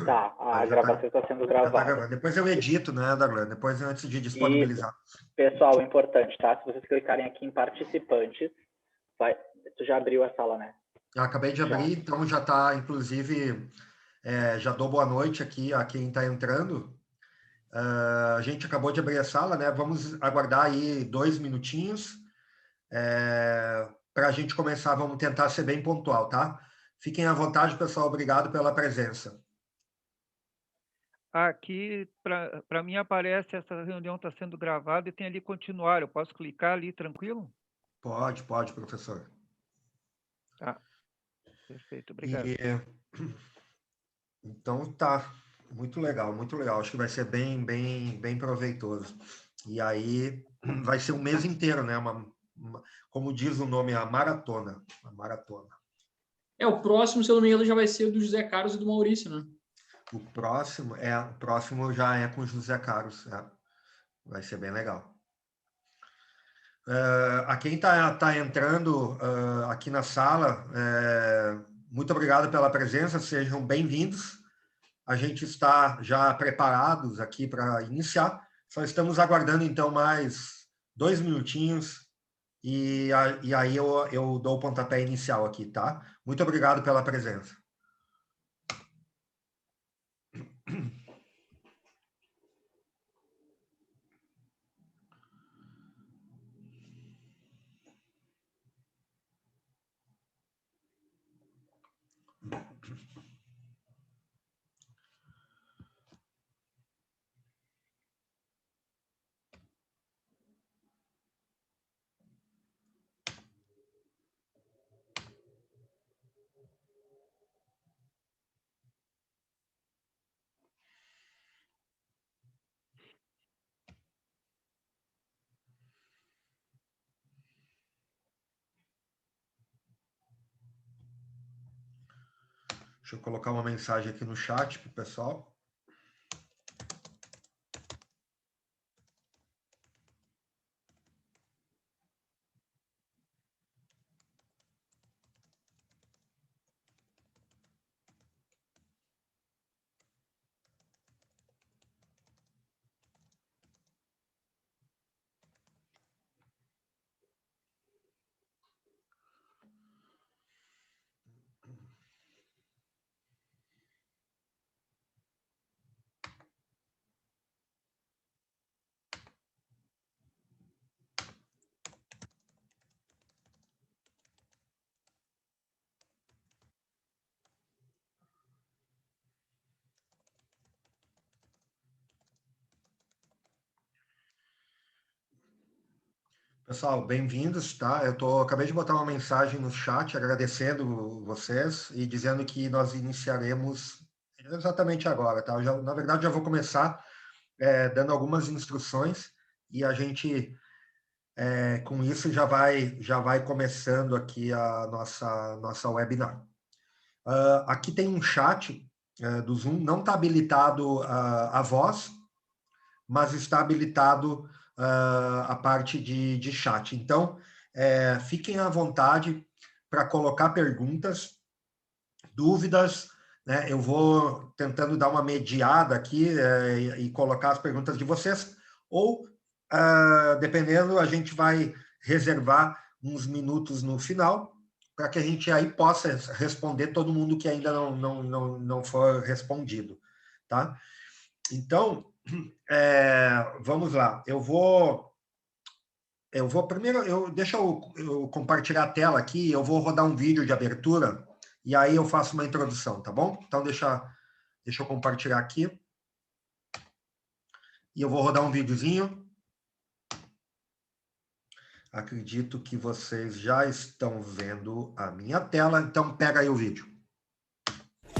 Tá, a gravação está sendo gravada. Depois eu edito, né, Darlan? Depois, antes de disponibilizar. Isso. Pessoal, importante, tá? Se vocês clicarem aqui em participantes, tu já abriu a sala, né? Eu acabei de abrir, então já está, inclusive, já dou boa noite aqui a quem está entrando. A gente acabou de abrir a sala, né? Vamos aguardar aí 2 minutinhos para a gente começar. Vamos tentar ser bem pontual, tá? Fiquem à vontade, pessoal. Obrigado pela presença. Aqui, para mim, aparece essa reunião está sendo gravada e tem ali continuar. Eu posso clicar ali tranquilo? Pode, professor. Tá. Perfeito, obrigado. Então, tá. Muito legal, muito legal. Acho que vai ser bem proveitoso. E aí, vai ser um mês inteiro, né? Como diz o nome, a maratona. A maratona. O próximo, se eu não me engano, já vai ser o do José Carlos e do Maurício, né? O próximo já é com o José Carlos. Vai ser bem legal. A quem está entrando aqui na sala, muito obrigado pela presença, sejam bem-vindos. A gente está já preparados aqui para iniciar. Só estamos aguardando, então, mais 2 minutinhos e aí eu dou o pontapé inicial aqui, tá? Muito obrigado pela presença. Deixa eu colocar uma mensagem aqui no chat para o pessoal. Pessoal, bem-vindos, tá? Acabei de botar uma mensagem no chat agradecendo vocês e dizendo que nós iniciaremos exatamente agora, tá? Na verdade, já vou começar dando algumas instruções e a gente, com isso, já vai começando aqui a nossa webinar. Aqui tem um chat do Zoom, não está habilitado a voz, mas está habilitado a parte de chat. Então, fiquem à vontade para colocar perguntas, dúvidas, né? Eu vou tentando dar uma mediada aqui e colocar as perguntas de vocês, ou, dependendo, a gente vai reservar uns minutos no final, para que a gente aí possa responder todo mundo que ainda não for respondido, tá? Então, vamos lá. Eu vou primeiro, deixa eu compartilhar a tela aqui, eu vou rodar um vídeo de abertura e aí eu faço uma introdução, tá bom? Então, deixa eu compartilhar aqui. E eu vou rodar um videozinho. Acredito que vocês já estão vendo a minha tela, então pega aí o vídeo.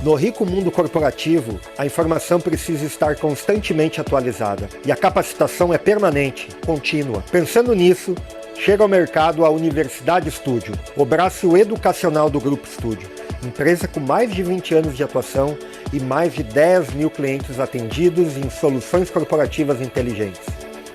No rico mundo corporativo, a informação precisa estar constantemente atualizada e a capacitação é permanente, contínua. Pensando nisso, chega ao mercado a Universidade Studio, o braço educacional do Grupo Studio, empresa com mais de 20 anos de atuação e mais de 10 mil clientes atendidos em soluções corporativas inteligentes.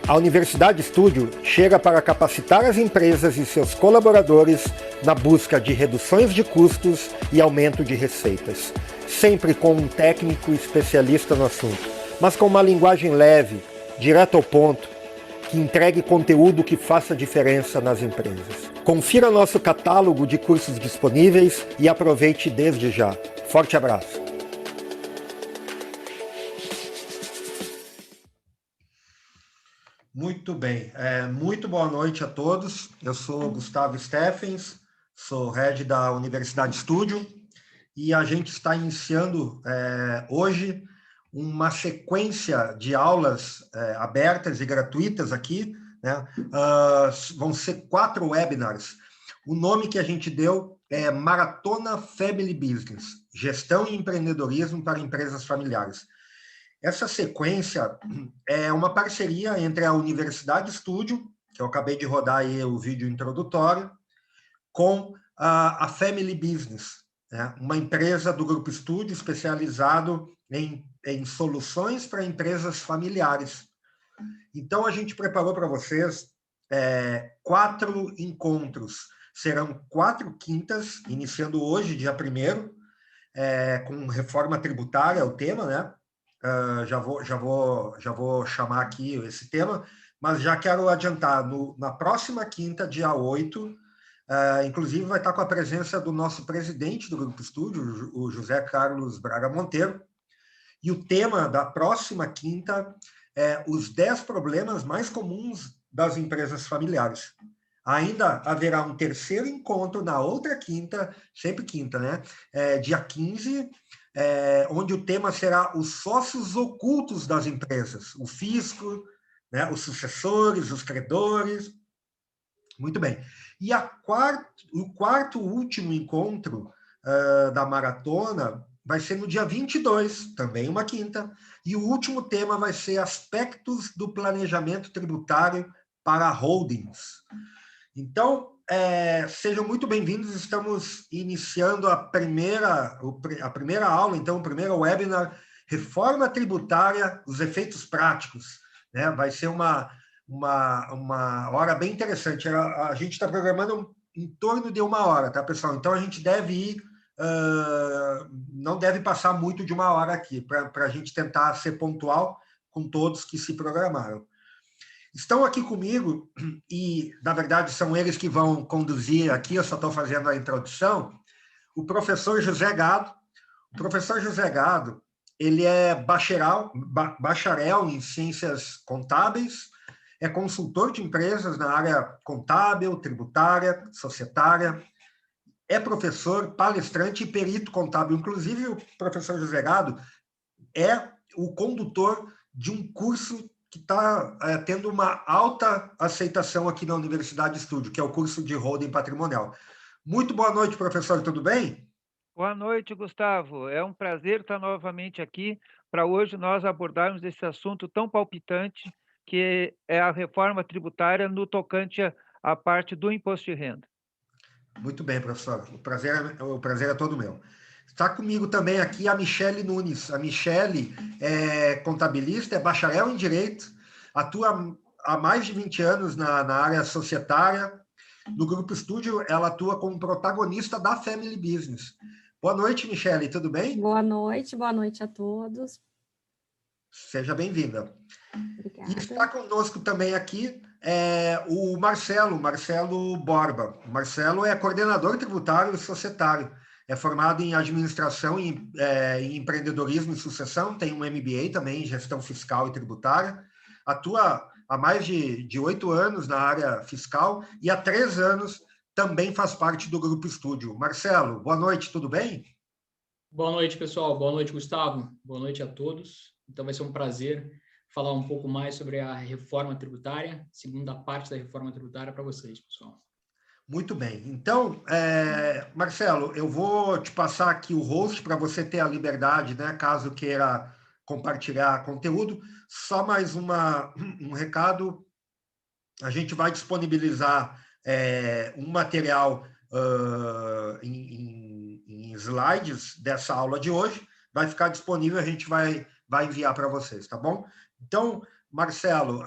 A Universidade Studio chega para capacitar as empresas e seus colaboradores na busca de reduções de custos e aumento de receitas, sempre com um técnico especialista no assunto, mas com uma linguagem leve, direto ao ponto, que entregue conteúdo que faça diferença nas empresas. Confira nosso catálogo de cursos disponíveis e aproveite desde já. Forte abraço! Muito bem, muito boa noite a todos. Eu sou Gustavo Steffens, sou Head da Universidade Studio e a gente está iniciando hoje uma sequência de aulas abertas e gratuitas aqui, né? Vão ser 4 webinars. O nome que a gente deu é Maratona Family Business, Gestão e Empreendedorismo para Empresas Familiares. Essa sequência é uma parceria entre a Universidade Studio, que eu acabei de rodar aí o vídeo introdutório, com a Family Business, né? Uma empresa do Grupo Studio especializado em soluções para empresas familiares. Então, a gente preparou para vocês 4 encontros. Serão 4 quintas, iniciando hoje, dia 1º, com reforma tributária, é o tema, né? Já vou chamar aqui esse tema, mas já quero adiantar, na próxima quinta, dia 8, inclusive vai estar com a presença do nosso presidente do Grupo Studio, o José Carlos Braga Monteiro, e o tema da próxima quinta é os 10 problemas mais comuns das empresas familiares. Ainda haverá um 3º encontro na outra quinta, sempre quinta, né? Dia 15, onde o tema será os sócios ocultos das empresas, o fisco, né, os sucessores, os credores. Muito bem. E o quarto último encontro da maratona vai ser no dia 22, também uma quinta, e o último tema vai ser aspectos do planejamento tributário para holdings. Então, sejam muito bem-vindos, estamos iniciando a primeira aula, então, o primeiro webinar, Reforma Tributária, os efeitos práticos, né? Vai ser uma hora bem interessante, a gente está programando em torno de 1 hora, tá, pessoal? Então, a gente deve ir, não deve passar muito de 1 hora aqui, para a gente tentar ser pontual com todos que se programaram. Estão aqui comigo, e, na verdade, são eles que vão conduzir aqui, eu só estou fazendo a introdução, o professor José Gado. O professor José Gado, ele é bacharel em Ciências Contábeis, é consultor de empresas na área contábil, tributária, societária, é professor, palestrante e perito contábil. Inclusive, o professor José Gado é o condutor de um curso que está tendo uma alta aceitação aqui na Universidade Studio, que é o curso de holding patrimonial. Muito boa noite, professor, tudo bem? Boa noite, Gustavo. É um prazer estar novamente aqui para hoje nós abordarmos esse assunto tão palpitante que é a reforma tributária no tocante à parte do imposto de renda. Muito bem, professor. O prazer é todo meu. Está comigo também aqui a Michele Nunes. A Michele é contabilista, é bacharel em Direito, atua há mais de 20 anos na área societária. No Grupo Studio, ela atua como protagonista da Family Business. Boa noite, Michele, tudo bem? Boa noite a todos. Seja bem-vinda. Obrigada. E está conosco também aqui o Marcelo Borba. O Marcelo é coordenador tributário e societário. É formado em administração e em empreendedorismo e sucessão, tem um MBA também em gestão fiscal e tributária, atua há mais de 8 anos na área fiscal e há 3 anos também faz parte do Grupo Studio. Marcelo, boa noite, tudo bem? Boa noite, pessoal. Boa noite, Gustavo. Boa noite a todos. Então vai ser um prazer falar um pouco mais sobre a reforma tributária, segunda parte da reforma tributária para vocês, pessoal. Muito bem. Então, Marcelo, eu vou te passar aqui o host para você ter a liberdade, né, caso queira compartilhar conteúdo. Só mais um recado. A gente vai disponibilizar um material em slides dessa aula de hoje. Vai ficar disponível, a gente vai enviar para vocês, tá bom? Então, Marcelo,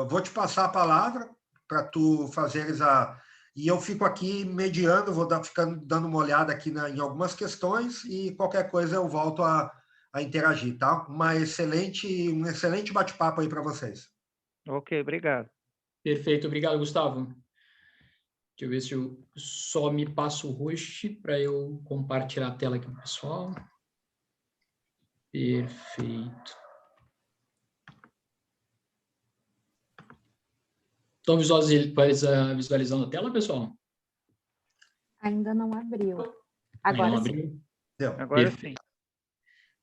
vou te passar a palavra para tu fazeres a... E eu fico aqui mediando, ficando dando uma olhada aqui em algumas questões e qualquer coisa eu volto a interagir, tá? Um excelente bate-papo aí para vocês. Ok, obrigado. Perfeito, obrigado, Gustavo. Deixa eu ver se eu só me passo o host para eu compartilhar a tela aqui com o pessoal. Perfeito. Estão visualizando a tela, pessoal? Ainda não abriu. Agora Não sim. abriu? Agora sim. Perfeito.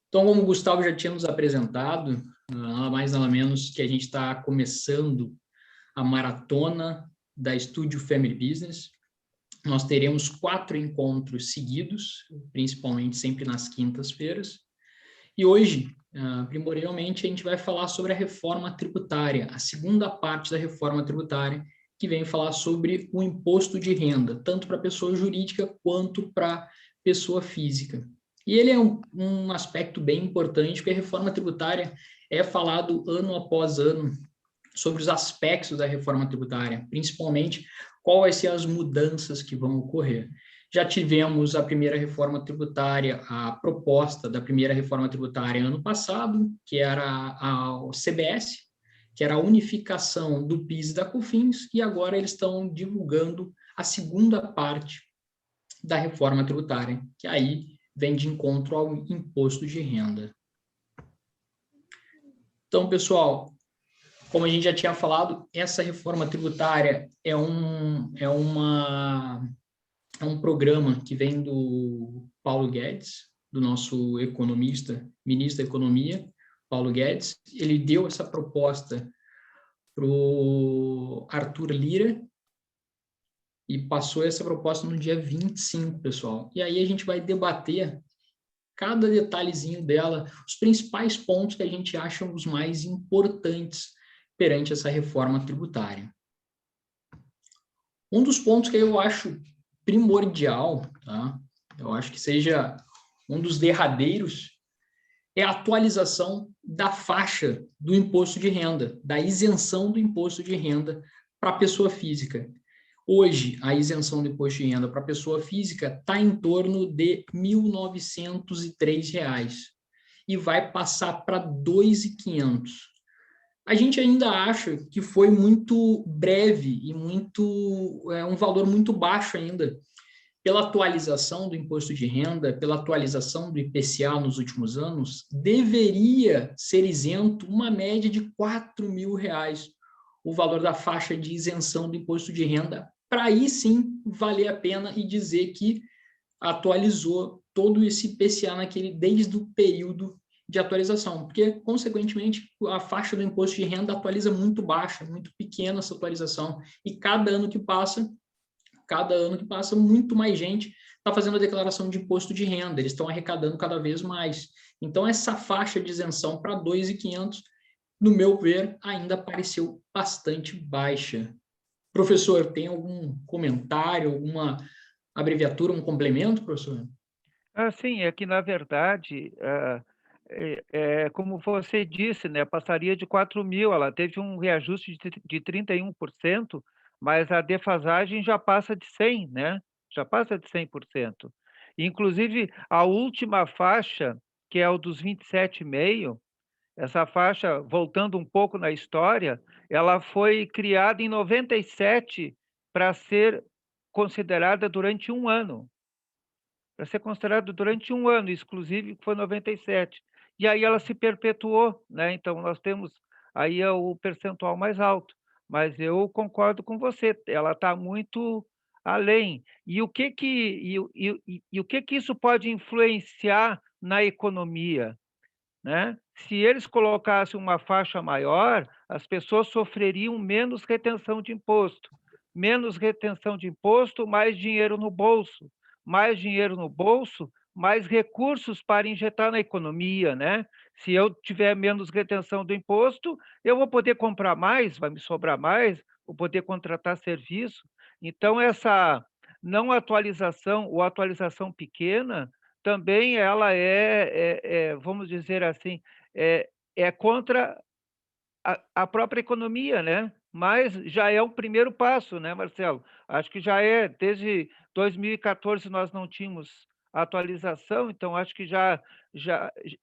Então, como o Gustavo já tinha nos apresentado, nada mais nada menos que a gente está começando a maratona da Studio Family Business. Nós teremos 4 encontros seguidos, principalmente sempre nas quintas-feiras. E hoje, primordialmente, a gente vai falar sobre a reforma tributária, a segunda parte da reforma tributária, que vem falar sobre o imposto de renda, tanto para pessoa jurídica quanto para pessoa física. E ele é um aspecto bem importante, porque a reforma tributária é falado ano após ano sobre os aspectos da reforma tributária, principalmente quais são as mudanças que vão ocorrer. Já tivemos a primeira reforma tributária, a proposta da primeira reforma tributária ano passado, que era a CBS, que era a unificação do PIS e da COFINS, e agora eles estão divulgando a segunda parte da reforma tributária, que aí vem de encontro ao imposto de renda. Então, pessoal, como a gente já tinha falado, essa reforma tributária é um programa que vem do Paulo Guedes, do nosso economista, ministro da Economia, Paulo Guedes. Ele deu essa proposta para o Arthur Lira e passou essa proposta no dia 25, pessoal. E aí a gente vai debater cada detalhezinho dela, os principais pontos que a gente acha os mais importantes perante essa reforma tributária. Um dos pontos que eu acho primordial, tá? Eu acho que seja um dos derradeiros, é a atualização da faixa do imposto de renda, da isenção do imposto de renda para a pessoa física. Hoje, a isenção do imposto de renda para a pessoa física está em torno de R$ 1.903 e vai passar para R$ 2.500. A gente ainda acha que foi muito breve e um valor muito baixo ainda. Pela atualização do imposto de renda, pela atualização do IPCA nos últimos anos, deveria ser isento uma média de R$ 4.000 o valor da faixa de isenção do imposto de renda, para aí sim valer a pena e dizer que atualizou todo esse IPCA desde o período de atualização, porque, consequentemente, a faixa do imposto de renda atualiza muito baixa, muito pequena essa atualização, e cada ano que passa, muito mais gente está fazendo a declaração de imposto de renda, eles estão arrecadando cada vez mais. Então, essa faixa de isenção para R$ 2.500, no meu ver, ainda pareceu bastante baixa. Professor, tem algum comentário, alguma abreviatura, um complemento, professor? Sim, é que, na verdade, como você disse, né, passaria de 4.000, ela teve um reajuste de 31%, mas a defasagem já passa de 100%, né? Já passa de 100%. Inclusive, a última faixa, que é o dos 27,5%, essa faixa, voltando um pouco na história, ela foi criada em 97 para ser considerada durante um ano. Para ser considerado durante um ano, exclusive, que foi 97. E aí ela se perpetuou, né? Então, nós temos aí o percentual mais alto. Mas eu concordo com você, ela está muito além. E o que isso pode influenciar na economia, né? Se eles colocassem uma faixa maior, as pessoas sofreriam menos retenção de imposto. Menos retenção de imposto, mais dinheiro no bolso. Mais dinheiro no bolso, mais recursos para injetar na economia, né? Se eu tiver menos retenção do imposto, eu vou poder comprar mais, vai me sobrar mais, vou poder contratar serviço. Então, essa não atualização ou atualização pequena, também ela vamos dizer assim, é contra a própria economia, né? Mas já é um primeiro passo, né, Marcelo? Acho que já é, desde 2014 nós não tínhamos atualização, então acho que já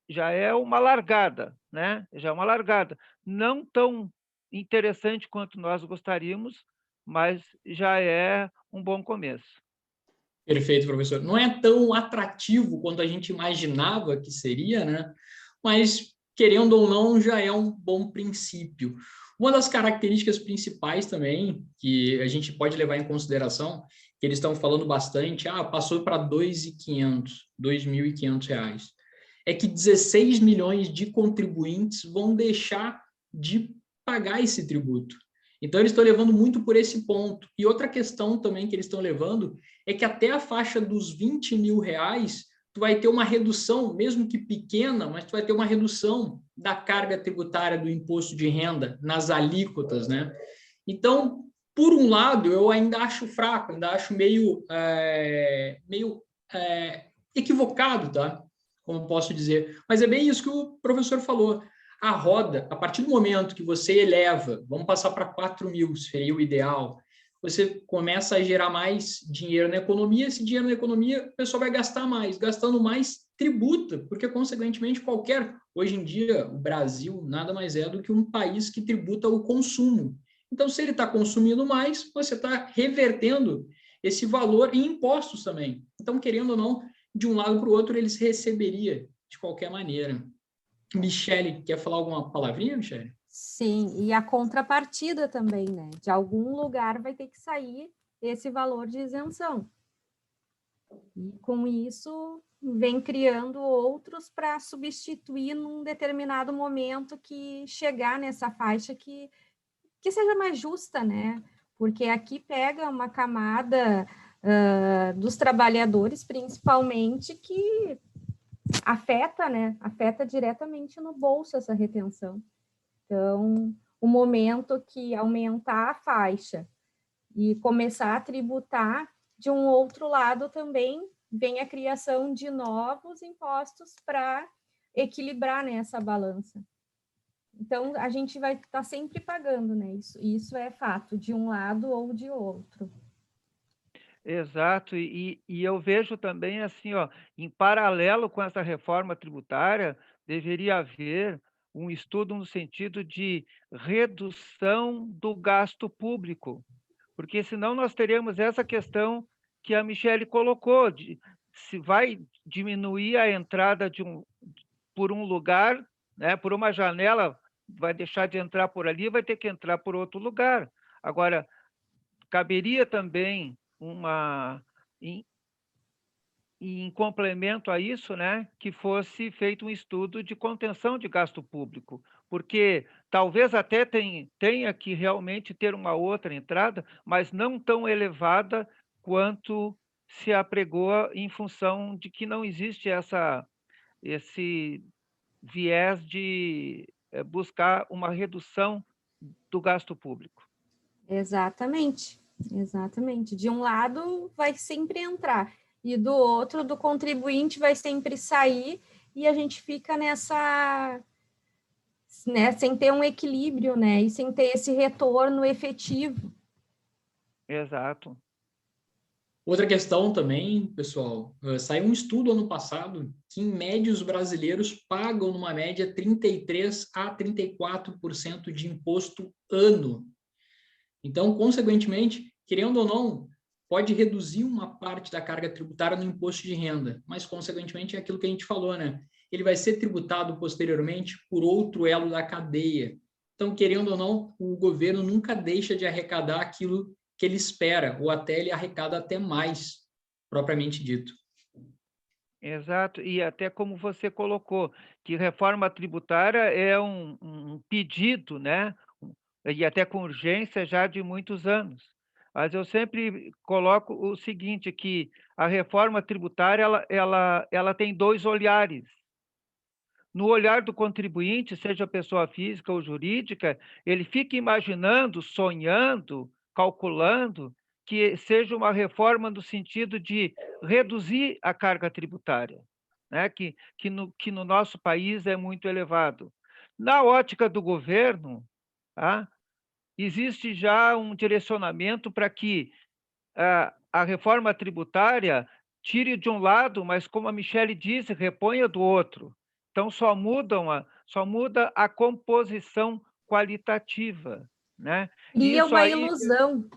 é uma largada, né? Já é uma largada. Não tão interessante quanto nós gostaríamos, mas já é um bom começo. Perfeito, professor. Não é tão atrativo quanto a gente imaginava que seria, né? Mas, querendo ou não, já é um bom princípio. Uma das características principais também, que a gente pode levar em consideração, que eles estão falando bastante, passou para R$ 2.500 reais, é que 16 milhões de contribuintes vão deixar de pagar esse tributo. Então, eles estão levando muito por esse ponto. E outra questão também que eles estão levando é que até a faixa dos 20 mil reais, tu vai ter uma redução, mesmo que pequena, mas tu vai ter uma redução da carga tributária do imposto de renda nas alíquotas, né? Então, por um lado, eu ainda acho fraco, ainda acho meio equivocado, tá? Como posso dizer. Mas é bem isso que o professor falou. A roda, a partir do momento que você eleva, vamos passar para 4 mil, seria o ideal, você começa a gerar mais dinheiro na economia, esse dinheiro na economia, o pessoal vai gastar mais, gastando mais, tributa, porque, consequentemente, hoje em dia, o Brasil nada mais é do que um país que tributa o consumo. Então, se ele está consumindo mais, você está revertendo esse valor em impostos também. Então, querendo ou não, de um lado para o outro, eles receberiam de qualquer maneira. Michele, quer falar alguma palavrinha, Michele? Sim, e a contrapartida também, né? De algum lugar vai ter que sair esse valor de isenção. E com isso, vem criando outros para substituir num determinado momento que chegar nessa faixa que seja mais justa, né? Porque aqui pega uma camada dos trabalhadores, principalmente, que afeta, né? Afeta diretamente no bolso essa retenção. Então, o momento que aumentar a faixa e começar a tributar, de um outro lado também vem a criação de novos impostos para equilibrar nessa balança. Então, a gente vai estar sempre pagando, né? Isso é fato, de um lado ou de outro. Exato, e eu vejo também assim, ó, em paralelo com essa reforma tributária, deveria haver um estudo no sentido de redução do gasto público, porque senão nós teríamos essa questão que a Michele colocou, de se vai diminuir a entrada por um lugar, né, por uma janela, vai deixar de entrar por ali, vai ter que entrar por outro lugar. Agora, caberia também em complemento a isso, né, que fosse feito um estudo de contenção de gasto público, porque talvez até tenha que realmente ter uma outra entrada, mas não tão elevada quanto se apregou em função de que não existe esse viés de buscar uma redução do gasto público. Exatamente, exatamente. De um lado vai sempre entrar, e do outro, do contribuinte, vai sempre sair, e a gente fica nessa, né, sem ter um equilíbrio, né, e sem ter esse retorno efetivo. Exato. Outra questão também, pessoal, saiu um estudo ano passado que, em média, os brasileiros pagam, numa média, 33% a 34% de imposto ano. Então, consequentemente, querendo ou não, pode reduzir uma parte da carga tributária no imposto de renda, mas, consequentemente, é aquilo que a gente falou, né? Ele vai ser tributado posteriormente por outro elo da cadeia. Então, querendo ou não, o governo nunca deixa de arrecadar aquilo que ele espera, ou até ele arrecada até mais, propriamente dito. Exato, e até como você colocou, que reforma tributária é um pedido, né? E até com urgência já de muitos anos. Mas eu sempre coloco o seguinte, que a reforma tributária ela tem dois olhares. No olhar do contribuinte, seja pessoa física ou jurídica, ele fica imaginando, sonhando, calculando que seja uma reforma no sentido de reduzir a carga tributária, né? que no nosso país é muito elevado. Na ótica do governo, tá? Existe já um direcionamento para que a reforma tributária tire de um lado, mas, como a Michele disse, reponha do outro. Então, só muda a composição qualitativa, né? Cria Isso uma aí ilusão.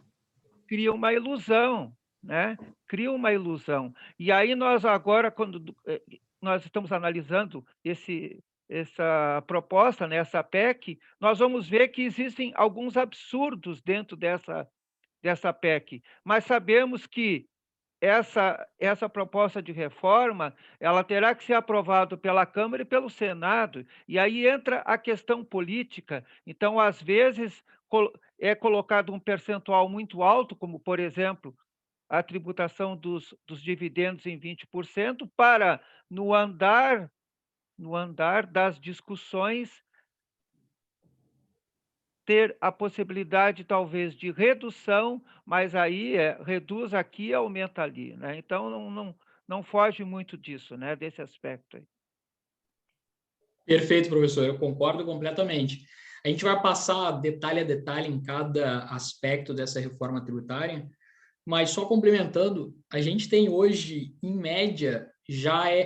cria uma ilusão, né? Cria uma ilusão. E aí nós agora, quando nós estamos analisando essa proposta, né, essa PEC, nós vamos ver que existem alguns absurdos dentro dessa PEC, mas sabemos que essa proposta de reforma, ela terá que ser aprovada pela Câmara e pelo Senado, e aí entra a questão política. Então, às vezes, é colocado um percentual muito alto, como, por exemplo, a tributação dos dividendos em 20%, para, no andar das discussões, ter a possibilidade, talvez, de redução, mas aí reduz aqui e aumenta ali, né? Então, não foge muito disso, né? Desse aspecto aí. Perfeito, professor, eu concordo completamente. A gente vai passar detalhe a detalhe em cada aspecto dessa reforma tributária, mas só complementando, a gente tem hoje, em média,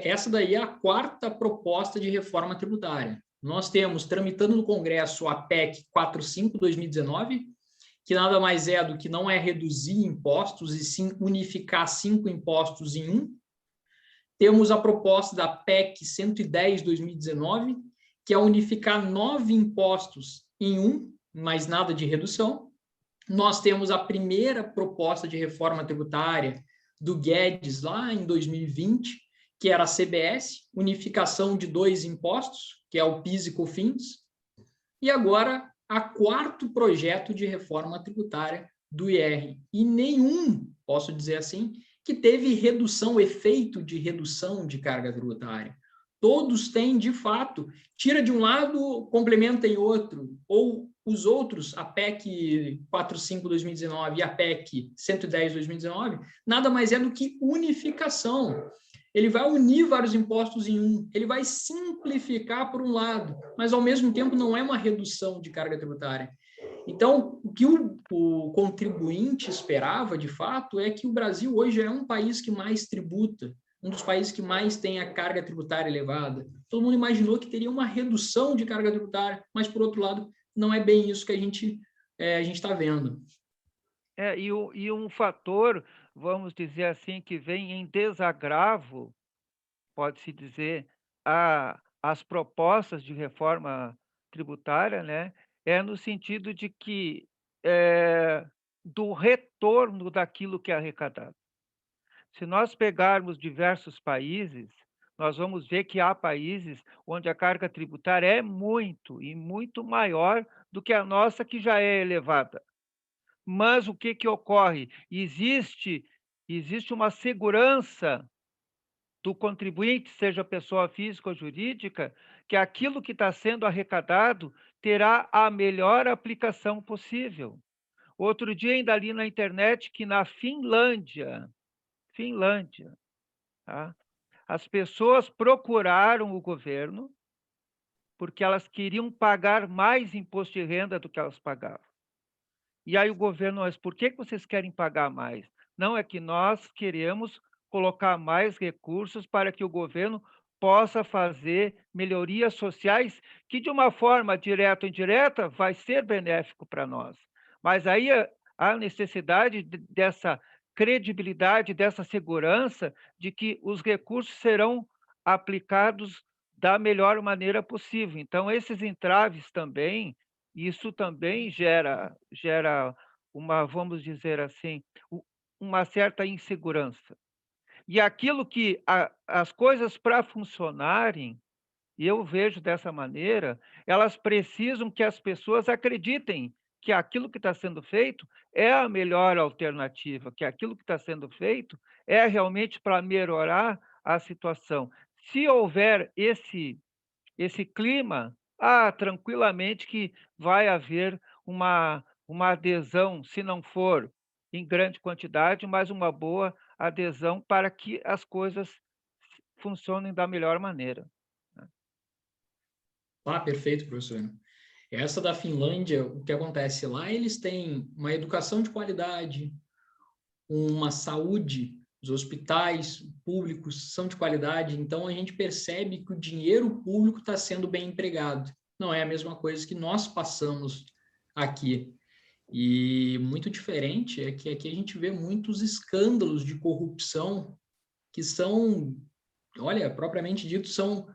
essa daí é a quarta proposta de reforma tributária. Nós temos, tramitando no Congresso, a PEC 45/2019, que nada mais é do que não é reduzir impostos, e sim unificar 5 impostos em um. Temos a proposta da PEC 110/2019, que é unificar 9 impostos em um, mais nada de redução. Nós temos a primeira proposta de reforma tributária do Guedes, lá em 2020, que era a CBS, unificação de 2 impostos, que é o PIS e COFINS. E agora, a quarto projeto de reforma tributária do IR. E nenhum, posso dizer assim, que teve redução, efeito de redução de carga tributária. Todos têm, de fato, tira de um lado, complementa em outro, ou os outros, a PEC 45/2019 e a PEC 110/2019, nada mais é do que unificação. Ele vai unir vários impostos em um, ele vai simplificar por um lado, mas ao mesmo tempo não é uma redução de carga tributária. Então, o que o contribuinte esperava, de fato, é que o Brasil hoje é um país que mais tributa, um dos países que mais tem a carga tributária elevada. Todo mundo imaginou que teria uma redução de carga tributária, mas, por outro lado, não é bem isso que a gente está vendo. E um fator, vamos dizer assim, que vem em desagravo, pode-se dizer, as propostas de reforma tributária, né, é no sentido de que do retorno daquilo que é arrecadado. Se nós pegarmos diversos países, nós vamos ver que há países onde a carga tributária é muito e muito maior do que a nossa, que já é elevada. Mas o que ocorre? Existe uma segurança do contribuinte, seja pessoa física ou jurídica, que aquilo que está sendo arrecadado terá a melhor aplicação possível. Outro dia, ainda ali na internet, que na Finlândia, tá? As pessoas procuraram o governo porque elas queriam pagar mais imposto de renda do que elas pagavam. E aí o governo, mas por que vocês querem pagar mais? Não, é que nós queremos colocar mais recursos para que o governo possa fazer melhorias sociais que, de uma forma direta ou indireta, vai ser benéfico para nós. Mas aí há necessidade dessa credibilidade, dessa segurança de que os recursos serão aplicados da melhor maneira possível. Então, esses entraves também, isso também gera uma, vamos dizer assim, uma certa insegurança. E aquilo que as coisas para funcionarem, e eu vejo dessa maneira, elas precisam que as pessoas acreditem que aquilo que está sendo feito é a melhor alternativa, que aquilo que está sendo feito é realmente para melhorar a situação. Se houver esse clima, tranquilamente que vai haver uma adesão, se não for em grande quantidade, mas uma boa adesão para que as coisas funcionem da melhor maneira. Perfeito, professor. Essa da Finlândia, o que acontece lá, eles têm uma educação de qualidade, uma saúde, os hospitais públicos são de qualidade, então a gente percebe que o dinheiro público está sendo bem empregado. Não é a mesma coisa que nós passamos aqui. E muito diferente é que aqui a gente vê muitos escândalos de corrupção que são, olha, propriamente dito, são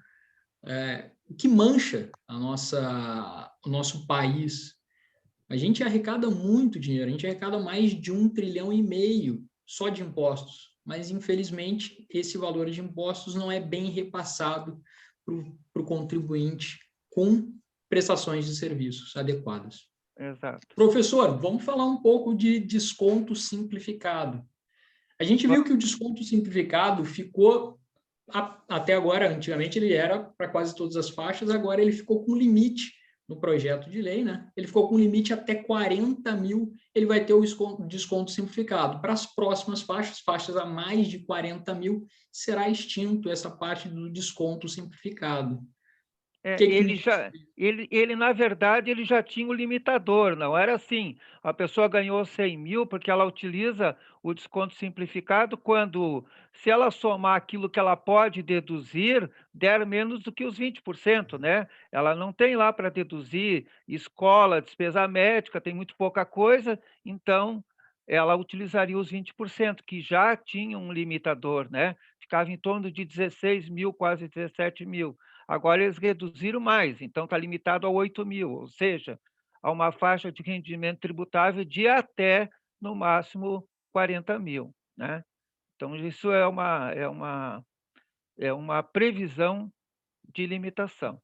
o que mancha o nosso país. A gente arrecada muito dinheiro, a gente arrecada mais de 1,5 trilhão só de impostos, mas infelizmente esse valor de impostos não é bem repassado para o contribuinte com prestações de serviços adequadas. Exato. Professor, vamos falar um pouco de desconto simplificado. A gente viu que o desconto simplificado ficou, até agora, antigamente ele era para quase todas as faixas, agora ele ficou com limite no projeto de lei, né? Ele ficou com limite até 40 mil, ele vai ter o desconto simplificado. Para as próximas faixas a mais de 40 mil, será extinto essa parte do desconto simplificado. Ele, na verdade, ele já tinha o limitador, não era assim. A pessoa ganhou 100 mil porque ela utiliza o desconto simplificado quando, se ela somar aquilo que ela pode deduzir, der menos do que os 20%, né? Ela não tem lá para deduzir escola, despesa médica, tem muito pouca coisa, então ela utilizaria os 20%, que já tinha um limitador, né? Ficava em torno de 16 mil, quase 17 mil. Agora eles reduziram mais, então está limitado a 8 mil, ou seja, a uma faixa de rendimento tributável de até, no máximo, 40 mil. Né? Então, isso é uma previsão de limitação.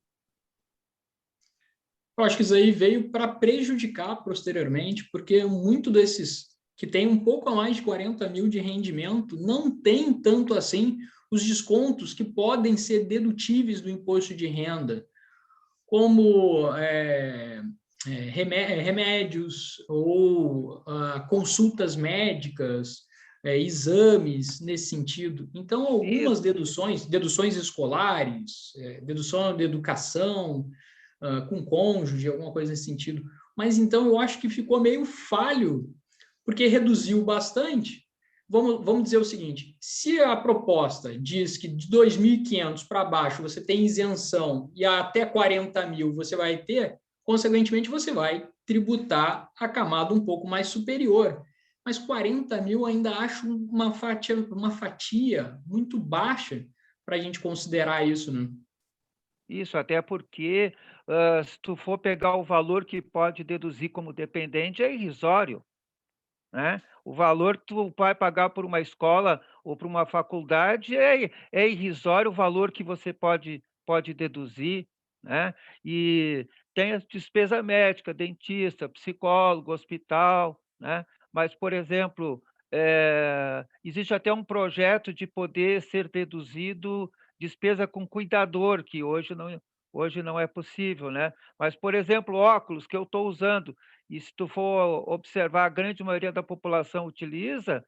Eu acho que isso aí veio para prejudicar posteriormente, porque muito desses que tem um pouco a mais de 40 mil de rendimento não tem tanto assim os descontos que podem ser dedutíveis do imposto de renda, como remédios ou consultas médicas, exames nesse sentido. Então, algumas deduções escolares, dedução de educação, com cônjuge, alguma coisa nesse sentido. Mas, então, eu acho que ficou meio falho, porque reduziu bastante. Vamos dizer o seguinte, se a proposta diz que de 2.500 para baixo você tem isenção e até 40 mil você vai ter, consequentemente você vai tributar a camada um pouco mais superior. Mas 40 mil ainda acho uma fatia muito baixa para a gente considerar isso, né? Isso, até porque se tu for pegar o valor que pode deduzir como dependente, é irrisório. Né? O valor que tu vai pagar por uma escola ou por uma faculdade é irrisório o valor que você pode deduzir. Né? E tem a despesa médica, dentista, psicólogo, hospital. Né? Mas, por exemplo, existe até um projeto de poder ser deduzido despesa com cuidador, que hoje não é possível. Né? Mas, por exemplo, óculos que eu estou usando, e se tu for observar, a grande maioria da população utiliza,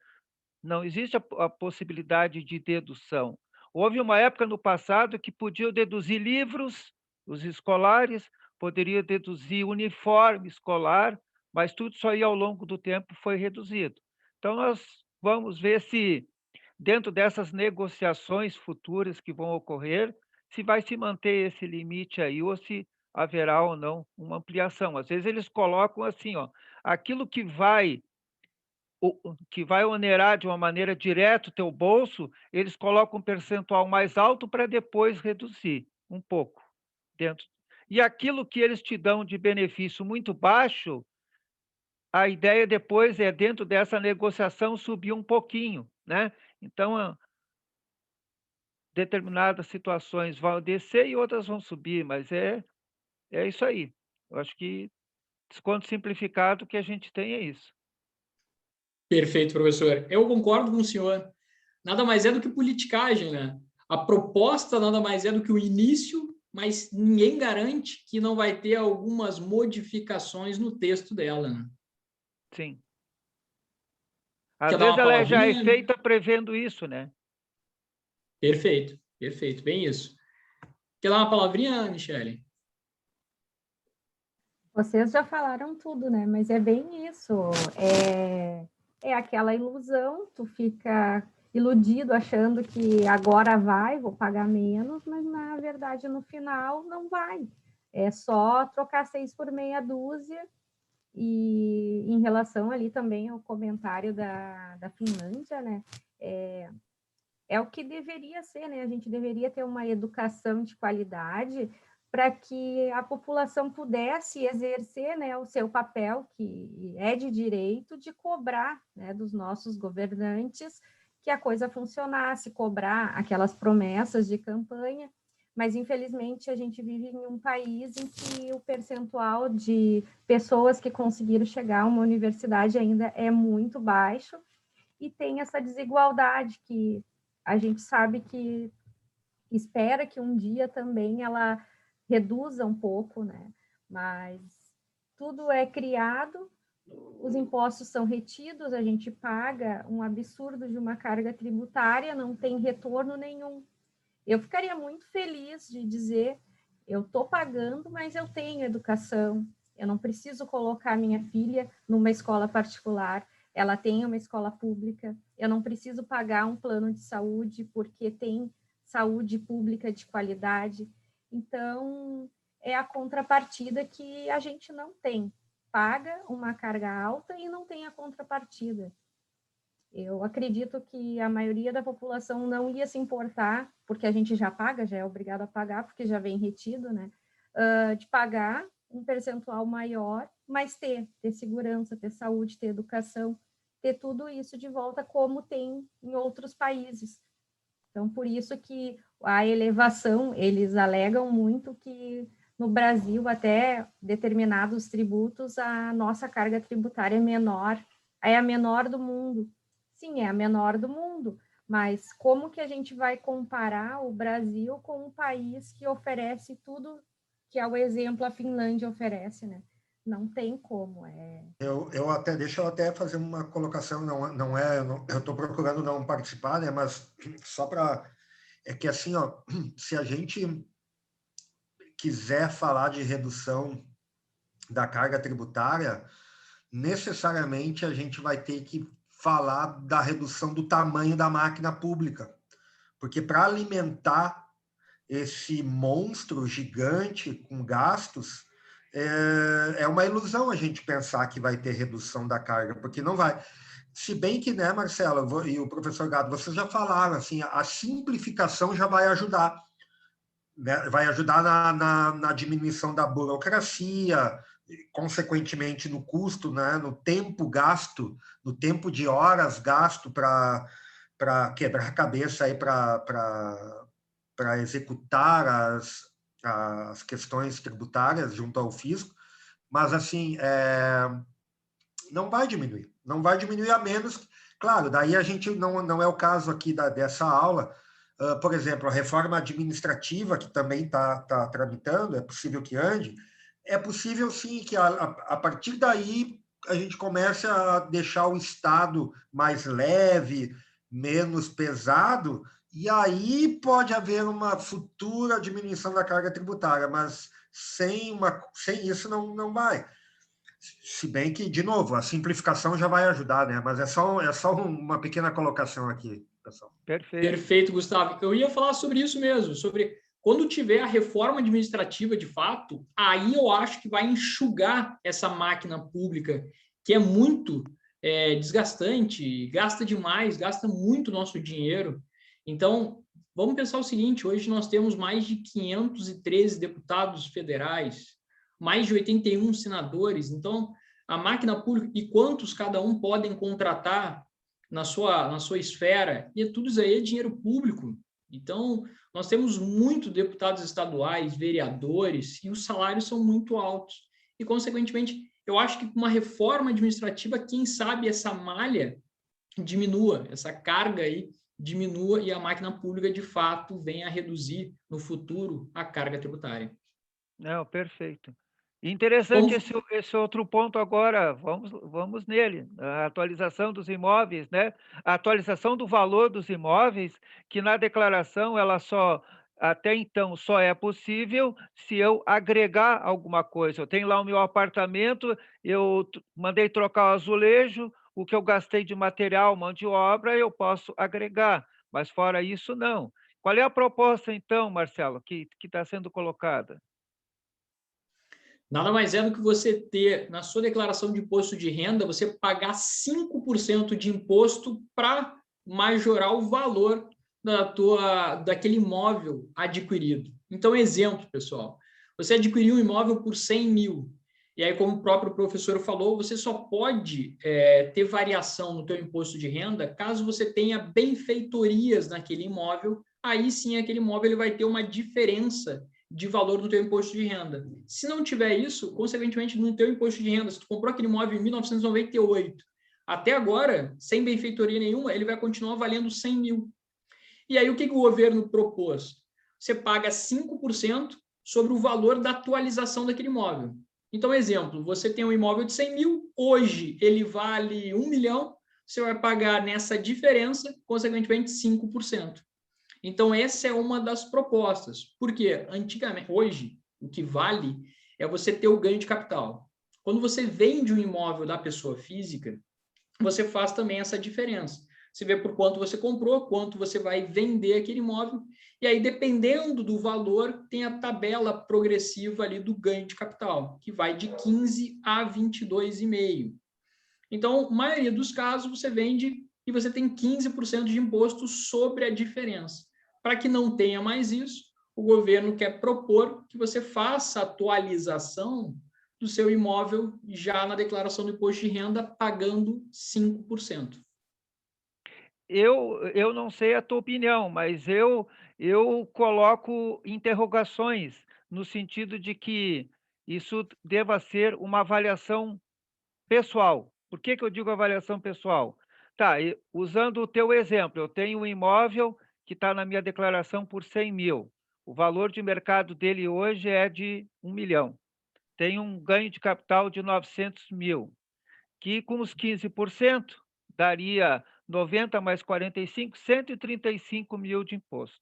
não existe a possibilidade de dedução. Houve uma época no passado que podiam deduzir livros, os escolares, poderia deduzir uniforme escolar, mas tudo isso aí ao longo do tempo foi reduzido. Então, nós vamos ver se, dentro dessas negociações futuras que vão ocorrer, se vai se manter esse limite aí ou se haverá ou não uma ampliação. Às vezes eles colocam assim, ó, aquilo que vai onerar de uma maneira direta o teu bolso, eles colocam um percentual mais alto para depois reduzir um pouco dentro. E aquilo que eles te dão de benefício muito baixo, a ideia depois é, dentro dessa negociação, subir um pouquinho, né? Então, determinadas situações vão descer e outras vão subir, mas é isso aí. Eu acho que desconto simplificado que a gente tem é isso. Perfeito, professor. Eu concordo com o senhor. Nada mais é do que politicagem, né? A proposta nada mais é do que o início, mas ninguém garante que não vai ter algumas modificações no texto dela, né? Sim. Às Quer dar vezes uma ela já é palavrinha? feita prevendo isso, né? Perfeito, perfeito, bem isso. Quer dar uma palavrinha, Michele? Vocês já falaram tudo, né? Mas é bem isso. É aquela ilusão, tu fica iludido achando que agora vai, vou pagar menos, mas na verdade no final não vai. É só trocar 6 por meia dúzia. E em relação ali também ao comentário da Finlândia, né? É o que deveria ser, né? A gente deveria ter uma educação de qualidade para que a população pudesse exercer, né, o seu papel, que é de direito, de cobrar, né, dos nossos governantes que a coisa funcionasse, cobrar aquelas promessas de campanha, mas infelizmente a gente vive em um país em que o percentual de pessoas que conseguiram chegar a uma universidade ainda é muito baixo e tem essa desigualdade que a gente sabe que espera que um dia também ela reduza um pouco, né? Mas tudo é criado, os impostos são retidos, a gente paga um absurdo de uma carga tributária, não tem retorno nenhum. Eu ficaria muito feliz de dizer, eu estou pagando, mas eu tenho educação, eu não preciso colocar minha filha numa escola particular, ela tem uma escola pública, eu não preciso pagar um plano de saúde porque tem saúde pública de qualidade. Então, é a contrapartida que a gente não tem. Paga uma carga alta e não tem a contrapartida. Eu acredito que a maioria da população não ia se importar, porque a gente já paga, já é obrigado a pagar, porque já vem retido, né? De pagar um percentual maior, mas ter segurança, ter saúde, ter educação, ter tudo isso de volta como tem em outros países. Então, por isso que a elevação, eles alegam muito que no Brasil, até determinados tributos, a nossa carga tributária é menor, é a menor do mundo. Sim, é a menor do mundo, mas como que a gente vai comparar o Brasil com um país que oferece tudo que é o exemplo a Finlândia oferece, né? Não tem como. Deixa eu até fazer uma colocação, eu estou procurando não participar, né? Mas só para é que assim, ó, se a gente quiser falar de redução da carga tributária, necessariamente a gente vai ter que falar da redução do tamanho da máquina pública, porque para alimentar esse monstro gigante com gastos, é uma ilusão a gente pensar que vai ter redução da carga, porque não vai. Se bem que, né, Marcelo e o professor Gado, vocês já falaram, assim, a simplificação já vai ajudar, né? Vai ajudar na diminuição da burocracia, consequentemente no custo, né, no tempo gasto, no tempo de horas gasto para quebrar a cabeça aí para executar as questões tributárias junto ao fisco, mas assim, não vai diminuir a menos, claro, daí a gente não é o caso aqui dessa aula, por exemplo, a reforma administrativa, que também está tramitando, é possível que ande, é possível sim que a partir daí a gente comece a deixar o Estado mais leve, menos pesado, e aí pode haver uma futura diminuição da carga tributária, mas sem isso não vai. Se bem que, de novo, a simplificação já vai ajudar, né? Mas é só uma pequena colocação aqui, pessoal. Perfeito, Gustavo. Eu ia falar sobre isso mesmo, sobre quando tiver a reforma administrativa de fato, aí eu acho que vai enxugar essa máquina pública, que é muito desgastante, gasta demais, gasta muito nosso dinheiro. Então, vamos pensar o seguinte, hoje nós temos mais de 513 deputados federais, mais de 81 senadores, então a máquina pública, e quantos cada um podem contratar na sua esfera, e tudo isso aí é dinheiro público. Então, nós temos muitos deputados estaduais, vereadores, e os salários são muito altos. E, consequentemente, eu acho que com uma reforma administrativa, quem sabe essa malha diminua, essa carga aí diminua e a máquina pública, de fato, venha a reduzir no futuro a carga tributária. Não, perfeito. Interessante esse outro ponto agora, vamos nele, a atualização dos imóveis, né? A atualização do valor dos imóveis, que na declaração ela só até então só é possível se eu agregar alguma coisa. Eu tenho lá o meu apartamento, eu mandei trocar o azulejo, o que eu gastei de material, mão de obra, eu posso agregar, mas fora isso, não. Qual é a proposta, então, Marcelo, que está sendo colocada? Nada mais é do que você ter, na sua declaração de imposto de renda, você pagar 5% de imposto para majorar o valor daquele imóvel adquirido. Então, exemplo, pessoal, você adquiriu um imóvel por 100 mil, e aí, como o próprio professor falou, você só pode ter variação no teu imposto de renda caso você tenha benfeitorias naquele imóvel, aí sim aquele imóvel ele vai ter uma diferença de valor no teu imposto de renda. Se não tiver isso, consequentemente, no teu imposto de renda, se tu comprou aquele imóvel em 1998, até agora, sem benfeitoria nenhuma, ele vai continuar valendo 100 mil. E aí, o que o governo propôs? Você paga 5% sobre o valor da atualização daquele imóvel. Então, exemplo, você tem um imóvel de 100 mil, hoje ele vale 1 milhão, você vai pagar nessa diferença, consequentemente, 5%. Então, essa é uma das propostas. Porque, antigamente, hoje, o que vale é você ter o ganho de capital. Quando você vende um imóvel da pessoa física, você faz também essa diferença. Você vê por quanto você comprou, quanto você vai vender aquele imóvel, e aí, dependendo do valor, tem a tabela progressiva ali do ganho de capital, que vai de 15 a 22,5. Então, a maioria dos casos, você vende e você tem 15% de imposto sobre a diferença. Para que não tenha mais isso, o governo quer propor que você faça a atualização do seu imóvel já na declaração do imposto de renda, pagando 5%. Eu não sei a tua opinião, mas eu coloco interrogações no sentido de que isso deva ser uma avaliação pessoal. Por que eu digo avaliação pessoal? Tá, usando o teu exemplo, eu tenho um imóvel que está na minha declaração por 100 mil. O valor de mercado dele hoje é de 1 milhão. Tem um ganho de capital de 900 mil, que com os 15% daria 90 mais 45, 135 mil de imposto.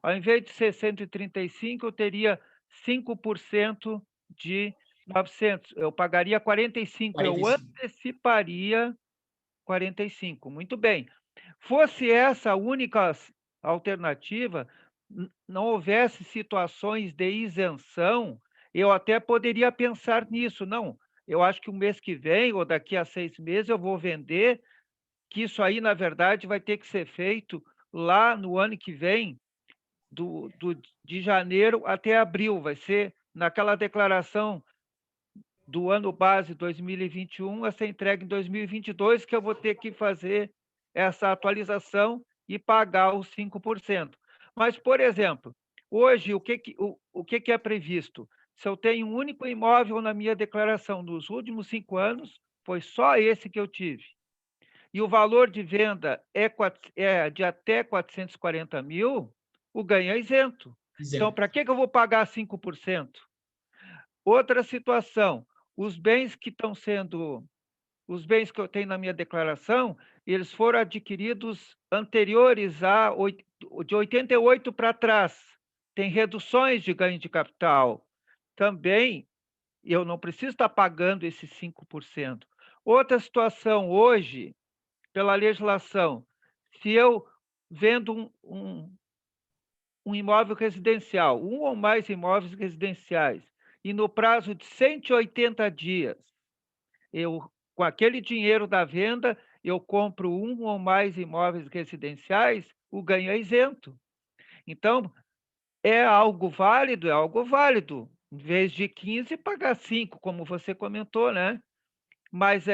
Ao invés de ser 135, eu teria 5% de 900. Eu pagaria 45, eu anteciparia 45. Muito bem. Fosse essa a única alternativa, não houvesse situações de isenção, eu até poderia pensar nisso. Não, eu acho que o mês que vem, ou daqui a 6 meses, eu vou vender, que isso aí, na verdade, vai ter que ser feito lá no ano que vem, de janeiro até abril. Vai ser naquela declaração do ano base 2021 a ser entregue em 2022, que eu vou ter que fazer essa atualização e pagar os 5%. Mas, por exemplo, hoje, o que é previsto? Se eu tenho um único imóvel na minha declaração nos últimos 5 anos, foi só esse que eu tive, e o valor de venda é de até 440 mil, o ganho é isento. Então, para que eu vou pagar 5%? Outra situação, os bens que eu tenho na minha declaração, eles foram adquiridos anteriores de 88 para trás. Tem reduções de ganho de capital. Também, eu não preciso estar pagando esses 5%. Outra situação, hoje, pela legislação, se eu vendo um imóvel residencial, um ou mais imóveis residenciais, e no prazo de 180 dias, com aquele dinheiro da venda, eu compro um ou mais imóveis residenciais, o ganho é isento. Então, é algo válido, é algo válido. Em vez de 15, pagar 5, como você comentou, né? Mas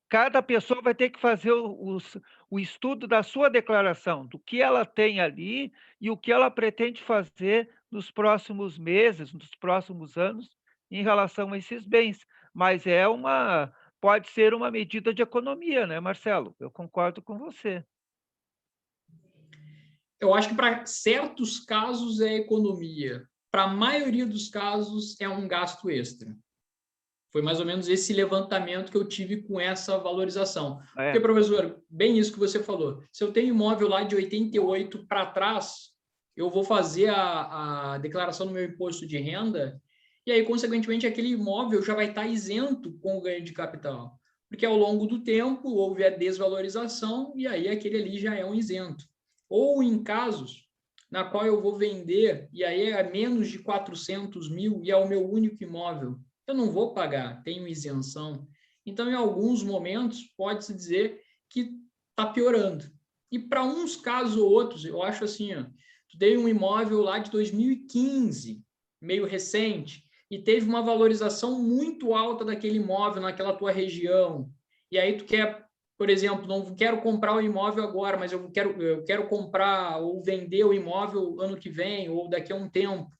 cada pessoa vai ter que fazer o estudo da sua declaração, do que ela tem ali e o que ela pretende fazer nos próximos meses, nos próximos anos, em relação a esses bens. Mas pode ser uma medida de economia, né, Marcelo? Eu concordo com você. Eu acho que para certos casos é economia, para a maioria dos casos é um gasto extra. Foi mais ou menos esse levantamento que eu tive com essa valorização. Porque, professor, bem isso que você falou. Se eu tenho imóvel lá de 88 para trás, eu vou fazer a declaração do meu imposto de renda e aí, consequentemente, aquele imóvel já vai estar isento com o ganho de capital, porque ao longo do tempo houve a desvalorização e aí aquele ali já é um isento. Ou em casos na qual eu vou vender e aí é menos de 400 mil e é o meu único imóvel, eu não vou pagar, tenho isenção. Então, em alguns momentos, pode-se dizer que está piorando. E para uns casos ou outros, eu acho assim, ó, tu tem um imóvel lá de 2015, meio recente, e teve uma valorização muito alta daquele imóvel naquela tua região, e aí tu quer, por exemplo, não quero comprar o imóvel agora, mas eu quero comprar ou vender o imóvel ano que vem ou daqui a um tempo.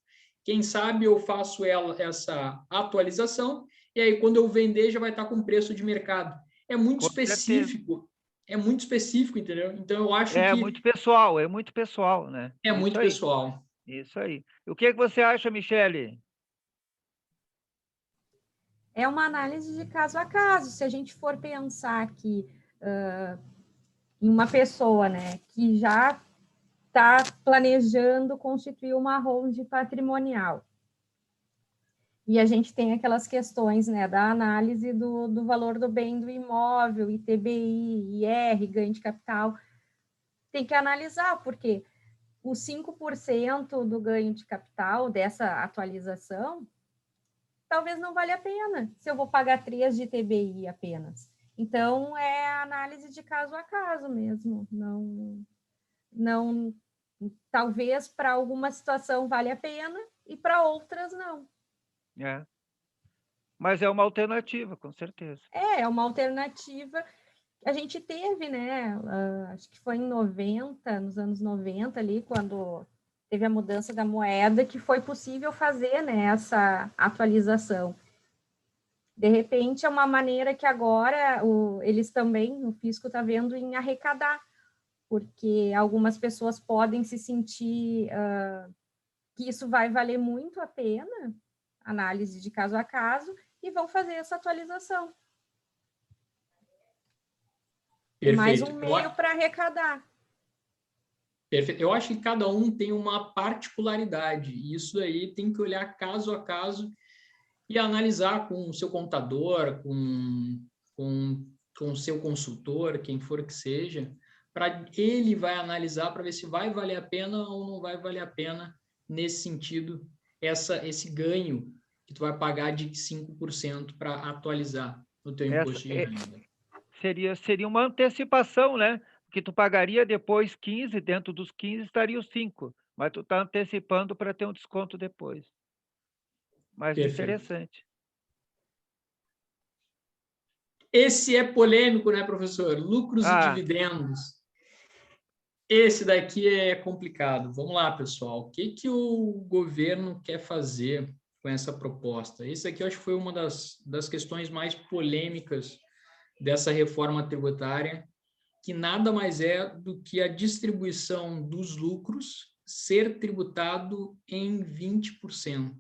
Quem sabe eu faço essa atualização e aí quando eu vender já vai estar com preço de mercado. É muito Com específico, entendeu? Então eu acho É que muito pessoal, né? é Isso muito aí, pessoal. isso aí. O que você acha, Michele? É uma análise de caso a caso. Se a gente for pensar que em uma pessoa, né, que já está planejando constituir uma holding patrimonial, e a gente tem aquelas questões, né, da análise do valor do bem do imóvel, ITBI, IR, ganho de capital, tem que analisar, porque os 5% do ganho de capital dessa atualização talvez não valha a pena, se eu vou pagar 3 de TBI apenas. Então, é análise de caso a caso mesmo. Não, talvez para alguma situação valha a pena e para outras não. É. Mas é uma alternativa, com certeza. É uma alternativa. A gente teve, né? Acho que foi nos anos 90 ali, quando teve a mudança da moeda, que foi possível fazer, né, essa atualização. De repente, é uma maneira que agora eles também, o fisco está vendo em arrecadar, porque algumas pessoas podem se sentir que isso vai valer muito a pena, análise de caso a caso, e vão fazer essa atualização. Perfeito. Mais um meio para arrecadar. Perfeito. Eu acho que cada um tem uma particularidade, e isso aí tem que olhar caso a caso e analisar com o seu contador, com o seu consultor, quem for que seja, para ele vai analisar para ver se vai valer a pena ou não vai valer a pena nesse sentido, esse ganho que tu vai pagar de 5% para atualizar o teu imposto de renda. Seria uma antecipação, né? Que tu pagaria depois 15, dentro dos 15 estaria os 5, mas tu está antecipando para ter um desconto depois. Mas Perfeito. Interessante. Esse é polêmico, né, professor? Lucros e dividendos. Esse daqui é complicado. Vamos lá, pessoal. O que o governo quer fazer com essa proposta? Esse aqui eu acho que foi uma das questões mais polêmicas dessa reforma tributária, que nada mais é do que a distribuição dos lucros ser tributado em 20%.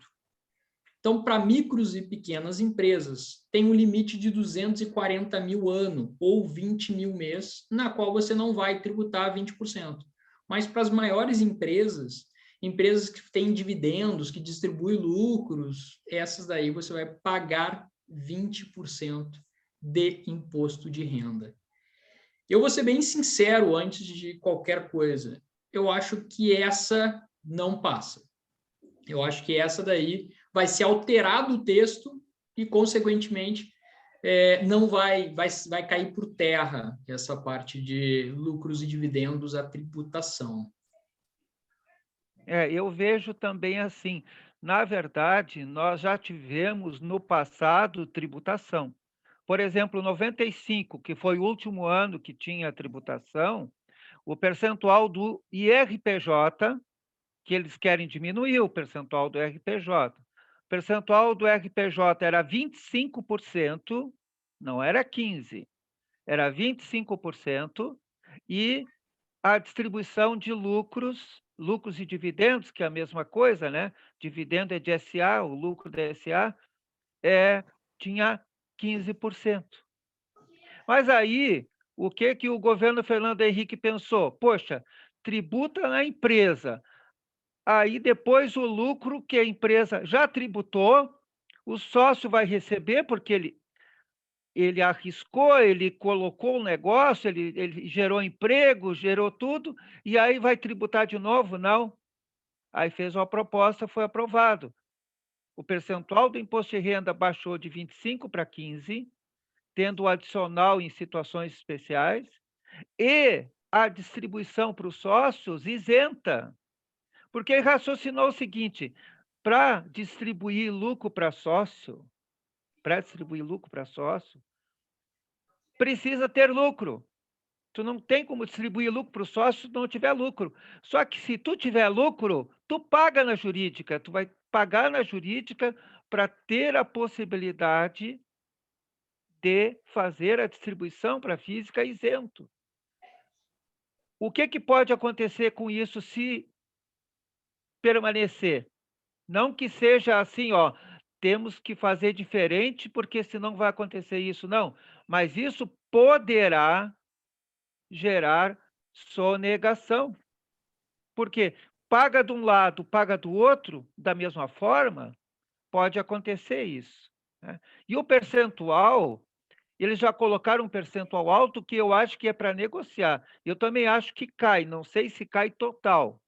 Então, para micros e pequenas empresas, tem um limite de 240 mil ano, ou 20 mil mês, na qual você não vai tributar 20%. Mas para as maiores empresas que têm dividendos, que distribuem lucros, essas daí você vai pagar 20% de imposto de renda. Eu vou ser bem sincero antes de qualquer coisa. Eu acho que essa não passa. Eu acho que essa daí vai ser alterado o texto e, consequentemente, não vai cair por terra essa parte de lucros e dividendos, a tributação. Eu vejo também assim. Na verdade, nós já tivemos no passado tributação. Por exemplo, 95, que foi o último ano que tinha tributação, o percentual do IRPJ, que eles querem diminuir o percentual do RPJ. O percentual do RPJ era 25%, não era 15%, era 25%, e a distribuição de lucros e dividendos, que é a mesma coisa, né? Dividendo é de SA, o lucro da SA tinha 15%. Mas aí, o que o governo Fernando Henrique pensou? Poxa, tributa na empresa, Aí depois o lucro que a empresa já tributou, o sócio vai receber, porque ele arriscou, ele colocou o negócio, ele gerou emprego, gerou tudo, e aí vai tributar de novo? Não. Aí fez uma proposta, foi aprovado. O percentual do imposto de renda baixou de 25 para 15, tendo o adicional em situações especiais, e a distribuição para os sócios isenta. Porque ele raciocinou o seguinte: para distribuir lucro para sócio, precisa ter lucro. Tu não tem como distribuir lucro para o sócio se não tiver lucro. Só que se tu tiver lucro, tu paga na jurídica, tu vai pagar na jurídica para ter a possibilidade de fazer a distribuição para a física isento. O que pode acontecer com isso se permanecer? Não que seja assim, ó, temos que fazer diferente, porque senão vai acontecer isso, não. Mas isso poderá gerar sonegação. Porque paga de um lado, paga do outro, da mesma forma, pode acontecer isso, né? E o percentual, eles já colocaram um percentual alto que eu acho que é para negociar. Eu também acho que cai, não sei se cai total,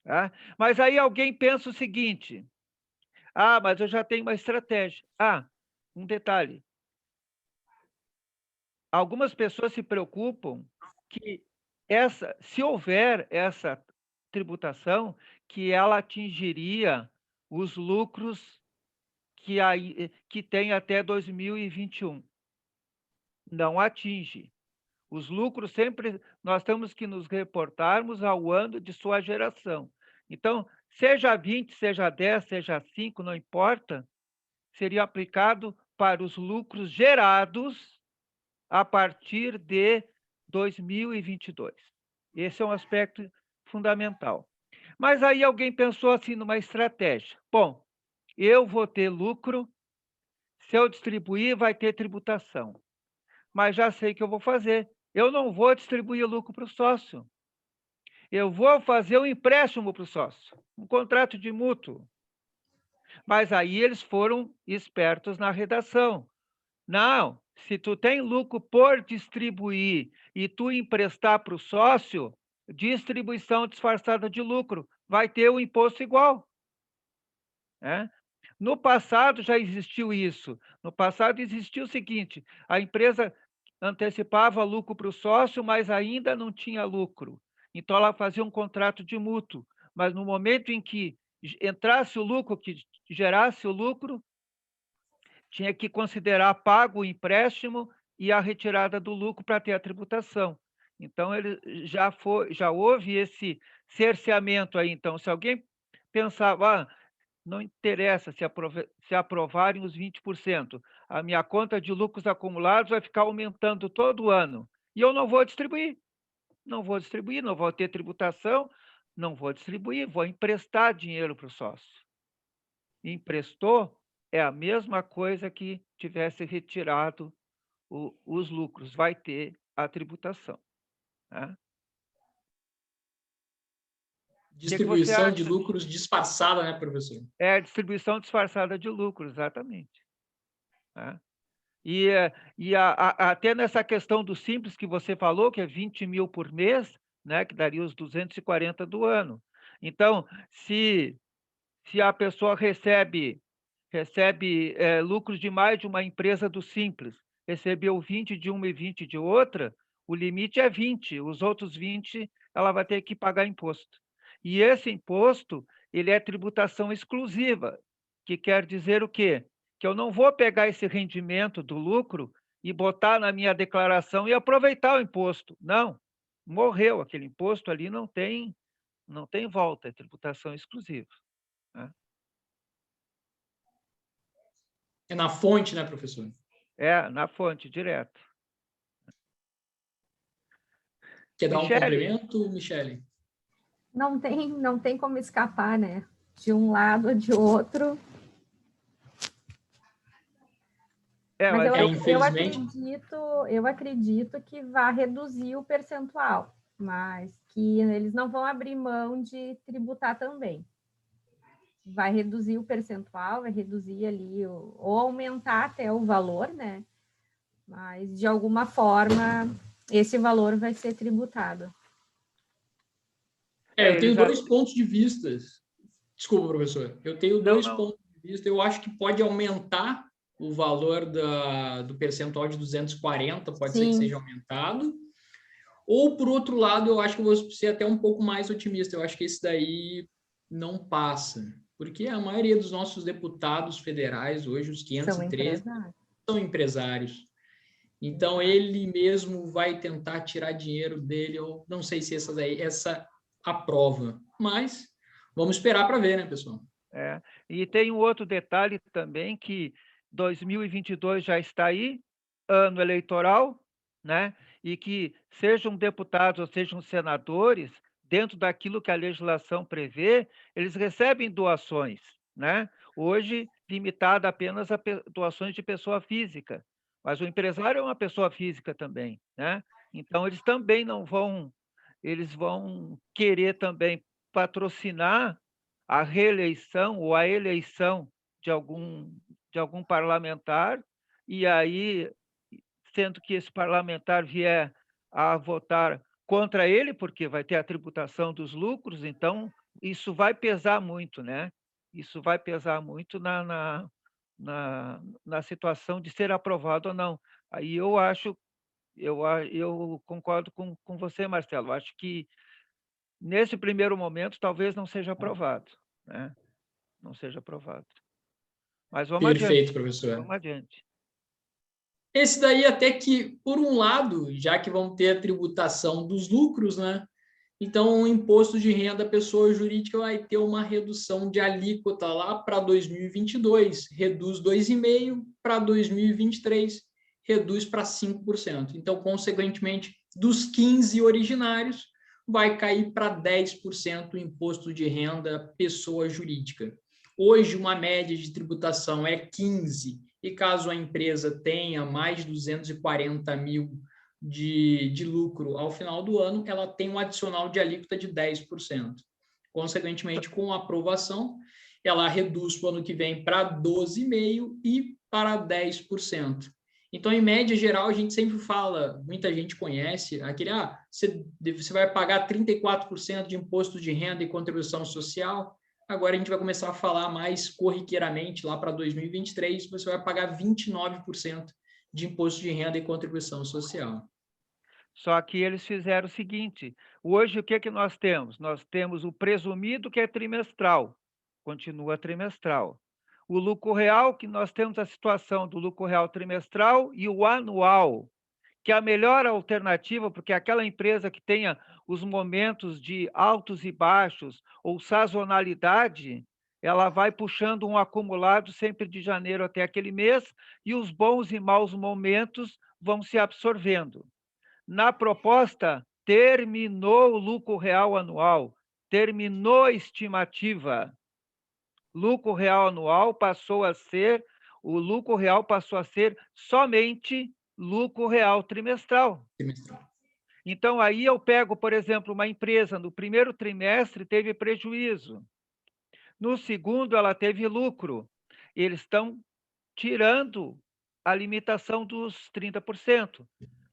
tá? Mas aí alguém pensa o seguinte: ah, mas eu já tenho uma estratégia. Ah, um detalhe. Algumas pessoas se preocupam que se houver essa tributação, que ela atingiria os lucros que tem até 2021. Não atinge. Os lucros sempre, nós temos que nos reportarmos ao ano de sua geração. Então, seja 20, seja 10, seja 5, não importa, seria aplicado para os lucros gerados a partir de 2022. Esse é um aspecto fundamental. Mas aí alguém pensou assim numa estratégia. Bom, eu vou ter lucro, se eu distribuir, vai ter tributação. Mas já sei o que eu vou fazer. Eu não vou distribuir lucro para o sócio. Eu vou fazer um empréstimo para o sócio, um contrato de mútuo. Mas aí eles foram espertos na redação. Não, se tu tem lucro por distribuir e tu emprestar para o sócio, distribuição disfarçada de lucro, vai ter o imposto igual, né? No passado já existiu isso. No passado existiu o seguinte: a empresa antecipava lucro para o sócio, mas ainda não tinha lucro. Então ela fazia um contrato de mútuo, mas no momento em que entrasse o lucro, que gerasse o lucro, tinha que considerar pago o empréstimo e a retirada do lucro para ter a tributação. Então, ele já houve esse cerceamento aí. Então, se alguém pensava, não interessa se aprovarem os 20%, a minha conta de lucros acumulados vai ficar aumentando todo ano, e eu não vou distribuir, não vou ter tributação, não vou distribuir, vou emprestar dinheiro para o sócio. Emprestou, é a mesma coisa que tivesse retirado os lucros, vai ter a tributação, né? Distribuição de lucros disfarçada, né, professor? É, distribuição disfarçada de lucros, exatamente, né? Até nessa questão do simples que você falou, que é 20 mil por mês, né, que daria os 240 do ano. Então, se a pessoa recebe lucros de mais de uma empresa do Simples, recebeu 20 de uma e 20 de outra, o limite é 20, os outros 20 ela vai ter que pagar imposto. E esse imposto, ele é tributação exclusiva, que quer dizer o quê? Que eu não vou pegar esse rendimento do lucro e botar na minha declaração e aproveitar o imposto. Não, morreu aquele imposto ali, não tem volta, é tributação exclusiva, né? É na fonte, né, professor? É, na fonte, direto. Quer dar um Michele? complemento, Michele? Não tem como escapar, né? De um lado ou de outro. Mas infelizmente... eu acredito que vai reduzir o percentual. mas que eles não vão abrir mão de tributar também. Vai reduzir o percentual, vai reduzir ali, ou aumentar até o valor, né? Mas, de alguma forma, esse valor vai ser tributado. Eu tenho dois pontos de vista. Desculpa, professor. Eu tenho dois pontos de vista. Eu acho que pode aumentar o valor do percentual de 240, pode ser que seja aumentado. Ou, por outro lado, eu acho que eu vou ser até um pouco mais otimista. Eu acho que esse daí não passa. Porque a maioria dos nossos deputados federais, hoje, os 513, são empresários. Então, ele mesmo vai tentar tirar dinheiro dele. Eu não sei se essa aprova. Mas vamos esperar para ver, né, pessoal? E tem um outro detalhe também, que 2022 já está aí, ano eleitoral, né? E que sejam deputados ou sejam senadores, dentro daquilo que a legislação prevê, eles recebem doações, né? Hoje, limitada apenas a doações de pessoa física, mas o empresário é uma pessoa física também, né? Então, eles também não vão, eles vão querer também patrocinar a reeleição ou a eleição de algum parlamentar, e aí, sendo que esse parlamentar vier a votar contra ele, porque vai ter a tributação dos lucros, então isso vai pesar muito, né? Isso vai pesar muito na situação de ser aprovado ou não. Aí eu concordo com você, Marcelo. Acho que nesse primeiro momento talvez não seja aprovado, né? Não seja aprovado. Mas vamos adiante. Perfeito, professor. Vamos adiante. Esse daí até que, por um lado, já que vão ter a tributação dos lucros, né? Então, o imposto de renda da pessoa jurídica vai ter uma redução de alíquota lá para 2022, reduz 2,5%, para 2023, reduz para 5%. Então, consequentemente, dos 15 originários, vai cair para 10% o imposto de renda pessoa jurídica. Hoje, uma média de tributação é 15%, e caso a empresa tenha mais de 240 mil de lucro ao final do ano, ela tem um adicional de alíquota de 10%. Consequentemente, com a aprovação, ela reduz para o ano que vem para 12,5% e para 10%. Então, em média geral, a gente sempre fala, muita gente conhece, aquele, você vai pagar 34% de imposto de renda e contribuição social. Agora a gente vai começar a falar mais corriqueiramente, lá para 2023, você vai pagar 29% de imposto de renda e contribuição social. Só que eles fizeram o seguinte, hoje o que nós temos? Nós temos o presumido, que é trimestral, continua trimestral. O lucro real, que nós temos a situação do lucro real trimestral, e o anual, que é a melhor alternativa, porque aquela empresa que tenha os momentos de altos e baixos ou sazonalidade, ela vai puxando um acumulado sempre de janeiro até aquele mês, e os bons e maus momentos vão se absorvendo. Na proposta, terminou o lucro real anual, terminou a estimativa. Lucro real anual passou a ser, o lucro real passou a ser somente lucro real trimestral. Então, aí eu pego, por exemplo, uma empresa, no primeiro trimestre teve prejuízo, no segundo ela teve lucro. Eles estão tirando a limitação dos 30%.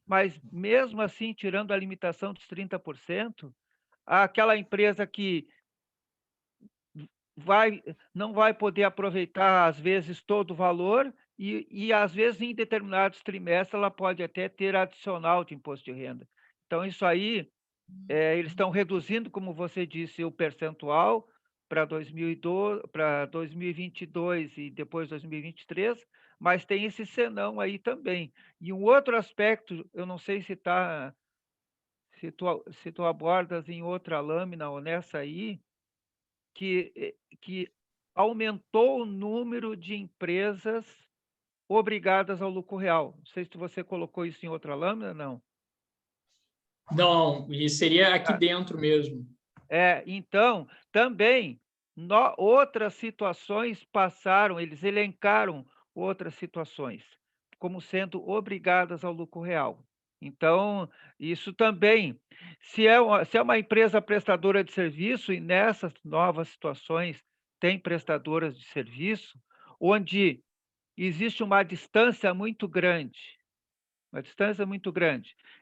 Mas, mesmo assim, tirando a limitação dos 30%, aquela empresa que não vai poder aproveitar, às vezes, todo o valor, e às vezes, em determinados trimestres, ela pode até ter adicional de imposto de renda. Então, isso aí, eles estão reduzindo, como você disse, o percentual para 2022 e depois 2023, mas tem esse senão aí também. E um outro aspecto, eu não sei se tu abordas em outra lâmina ou nessa aí, que aumentou o número de empresas obrigadas ao lucro real. Não sei se você colocou isso em outra lâmina, não. Não, e seria aqui dentro mesmo. Então, também, outras situações passaram, eles elencaram outras situações como sendo obrigadas ao lucro real. Então, isso também, se é uma empresa prestadora de serviço, e nessas novas situações tem prestadoras de serviço, onde existe uma distância muito grande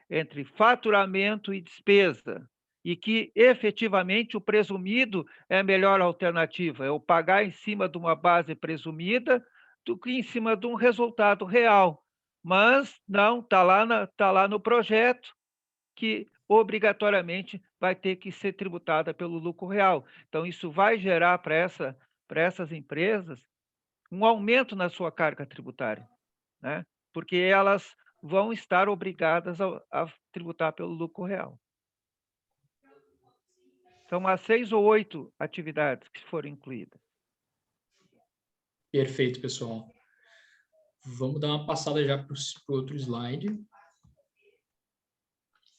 entre faturamento e despesa, e que efetivamente o presumido é a melhor alternativa, é o pagar em cima de uma base presumida do que em cima de um resultado real. Mas não, está lá no projeto que obrigatoriamente vai ter que ser tributada pelo lucro real. Então, isso vai gerar para essas empresas um aumento na sua carga tributária, né? Porque elas vão estar obrigadas a tributar pelo lucro real. São as 6 ou 8 atividades que foram incluídas. Perfeito, pessoal. Vamos dar uma passada já para o outro slide.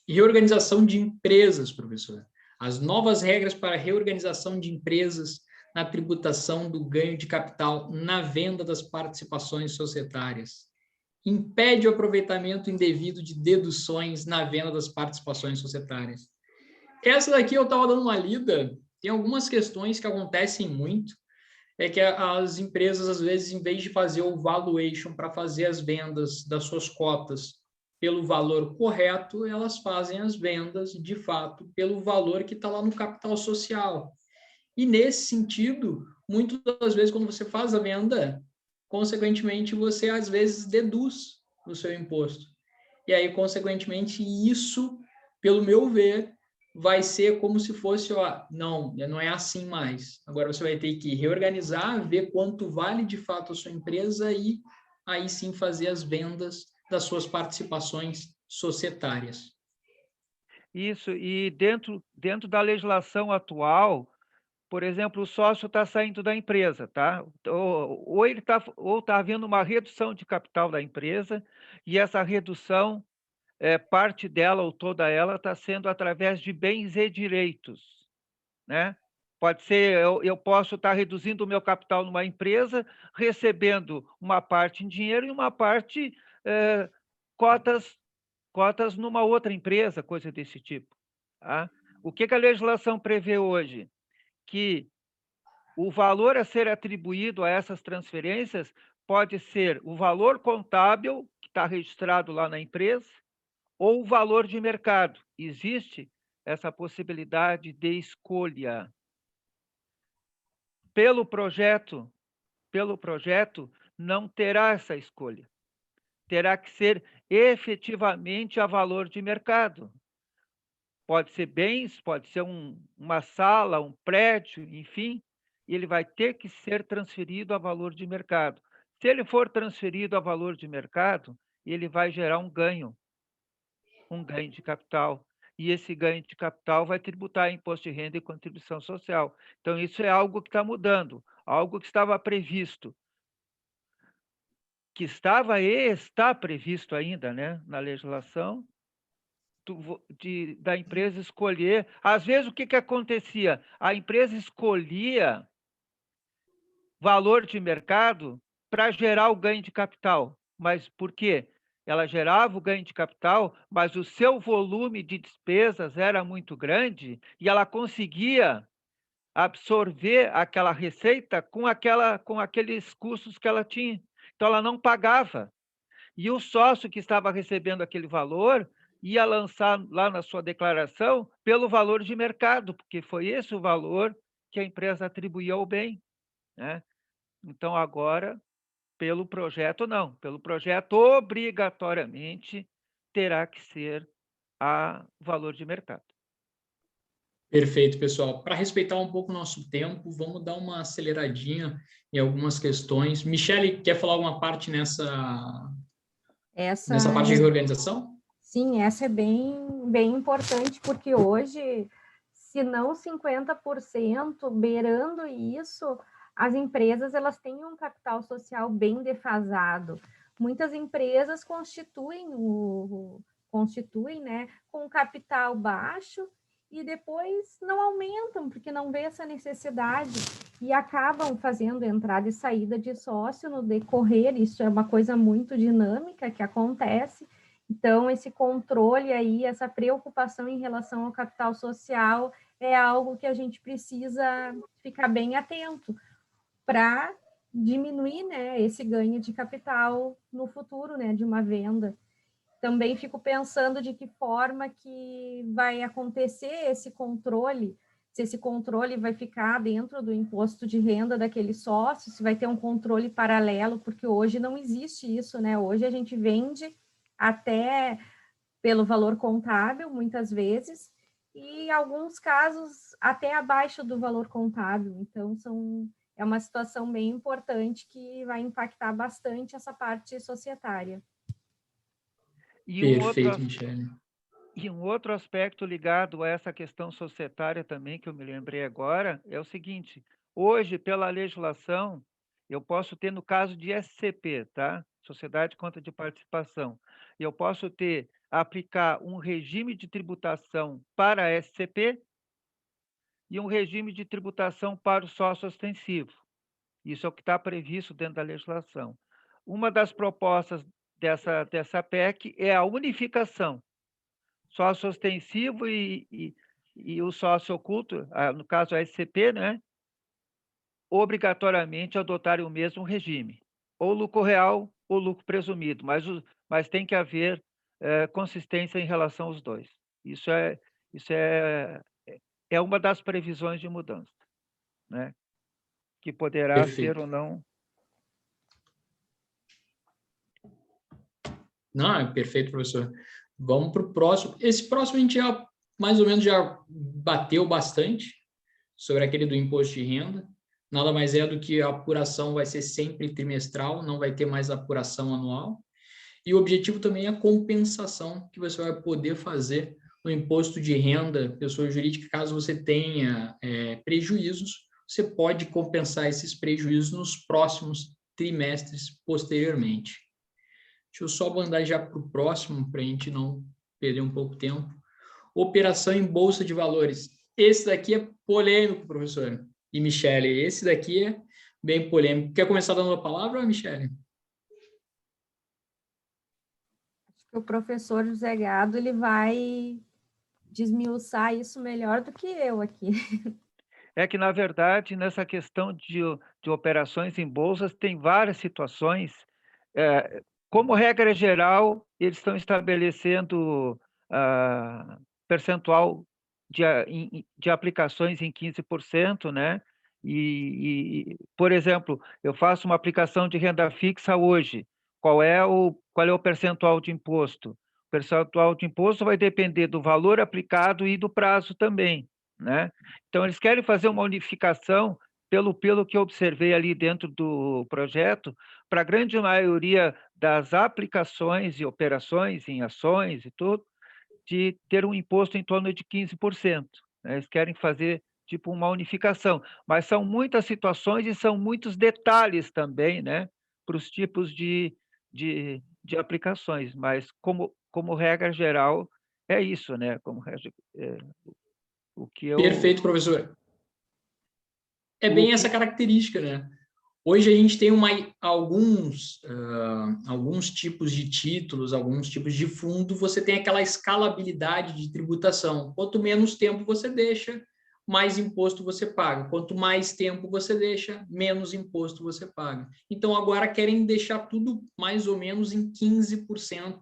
Reorganização de empresas, professor. As novas regras para reorganização de empresas na tributação do ganho de capital na venda das participações societárias. Impede o aproveitamento indevido de deduções na venda das participações societárias. Essa daqui eu estava dando uma lida, tem algumas questões que acontecem muito, é que as empresas, às vezes, em vez de fazer o valuation para fazer as vendas das suas cotas pelo valor correto, elas fazem as vendas, de fato, pelo valor que está lá no capital social. E, nesse sentido, muitas das vezes, quando você faz a venda, consequentemente, você, às vezes, deduz o seu imposto. E aí, consequentemente, isso, pelo meu ver, vai ser como se fosse, ó, não é assim mais. Agora você vai ter que reorganizar, ver quanto vale de fato a sua empresa e aí sim fazer as vendas das suas participações societárias. Isso, e dentro da legislação atual, por exemplo, o sócio está saindo da empresa, tá? Ou está havendo uma redução de capital da empresa, e essa redução, parte dela ou toda ela está sendo através de bens e direitos, né? Pode ser, eu posso estar reduzindo o meu capital numa empresa, recebendo uma parte em dinheiro e uma parte cotas numa outra empresa, coisa desse tipo. Tá? O que a legislação prevê hoje? Que o valor a ser atribuído a essas transferências pode ser o valor contábil, que está registrado lá na empresa, ou o valor de mercado. Existe essa possibilidade de escolha. Pelo projeto, não terá essa escolha. Terá que ser efetivamente a valor de mercado. Pode ser bens, pode ser uma sala, um prédio, enfim, e ele vai ter que ser transferido a valor de mercado. Se ele for transferido a valor de mercado, ele vai gerar um ganho de capital. E esse ganho de capital vai tributar imposto de renda e contribuição social. Então, isso é algo que está mudando, algo que estava previsto, que estava e está previsto ainda, né, na legislação, da empresa escolher. Às vezes, o que acontecia? A empresa escolhia valor de mercado para gerar o ganho de capital. Mas por quê? Ela gerava o ganho de capital, mas o seu volume de despesas era muito grande e ela conseguia absorver aquela receita com aqueles custos que ela tinha. Então, ela não pagava. E o sócio que estava recebendo aquele valor ia lançar lá na sua declaração pelo valor de mercado, porque foi esse o valor que a empresa atribuía ao bem, né? Então, agora, pelo projeto, não. Pelo projeto, obrigatoriamente, terá que ser a valor de mercado. Perfeito, pessoal. Para respeitar um pouco o nosso tempo, vamos dar uma aceleradinha em algumas questões. Michele, quer falar alguma parte nessa parte de reorganização? Sim, essa é bem importante, porque hoje, se não 50%, beirando isso, as empresas elas têm um capital social bem defasado. Muitas empresas constituem, né, com capital baixo e depois não aumentam, porque não vê essa necessidade e acabam fazendo entrada e saída de sócio no decorrer. Isso é uma coisa muito dinâmica que acontece. Então, esse controle aí, essa preocupação em relação ao capital social é algo que a gente precisa ficar bem atento para diminuir, né, esse ganho de capital no futuro, né, de uma venda. Também fico pensando de que forma que vai acontecer esse controle, se esse controle vai ficar dentro do imposto de renda daquele sócio, se vai ter um controle paralelo, porque hoje não existe isso, né? Hoje a gente vende até pelo valor contábil, muitas vezes, e em alguns casos até abaixo do valor contábil. Então, é uma situação bem importante que vai impactar bastante essa parte societária. Perfeito, Michele. E um outro aspecto ligado a essa questão societária também, que eu me lembrei agora, é o seguinte: hoje, pela legislação, eu posso ter, no caso de SCP, tá? Sociedade Conta de Participação, eu posso aplicar um regime de tributação para a SCP e um regime de tributação para o sócio ostensivo. Isso é o que está previsto dentro da legislação. Uma das propostas dessa PEC é a unificação. Sócio ostensivo e o sócio oculto, no caso a SCP, né, obrigatoriamente adotarem o mesmo regime, ou lucro real ou lucro presumido, mas tem que haver consistência em relação aos dois. Isso é uma das previsões de mudança, né, que poderá Perfeito. ser ou não. Não, é perfeito, professor. Vamos para o próximo. Esse próximo a gente já, mais ou menos, já bateu bastante sobre aquele do imposto de renda. Nada mais é do que a apuração vai ser sempre trimestral, não vai ter mais apuração anual. E o objetivo também é a compensação que você vai poder fazer no imposto de renda, pessoa jurídica, caso você tenha prejuízos, você pode compensar esses prejuízos nos próximos trimestres posteriormente. Deixa eu só mandar já para o próximo, para a gente não perder um pouco de tempo. Operação em Bolsa de Valores. Esse daqui é polêmico, professor. E, Michele, esse daqui é bem polêmico. Quer começar dando a palavra, Michele? Acho que o professor José Gado, ele vai desmiuçar isso melhor do que eu aqui. É que, na verdade, nessa questão de operações em bolsas, tem várias situações. Como regra geral, eles estão estabelecendo percentual de aplicações em 15%, né? Por exemplo, eu faço uma aplicação de renda fixa hoje. Qual é o percentual de imposto? O percentual de imposto vai depender do valor aplicado e do prazo também, né? Então, eles querem fazer uma unificação, pelo que eu observei ali dentro do projeto, para a grande maioria das aplicações e operações em ações e tudo, de ter um imposto em torno de 15%. Né? Eles querem fazer tipo uma unificação, mas são muitas situações e são muitos detalhes também, né, para os tipos de aplicações, mas como regra geral é isso, né? Como regra, o que eu... Perfeito, professor. É bem essa característica, né? Hoje a gente tem alguns tipos de títulos, alguns tipos de fundo, você tem aquela escalabilidade de tributação. Quanto menos tempo você deixa, mais imposto você paga. Quanto mais tempo você deixa, menos imposto você paga. Então, agora querem deixar tudo mais ou menos em 15%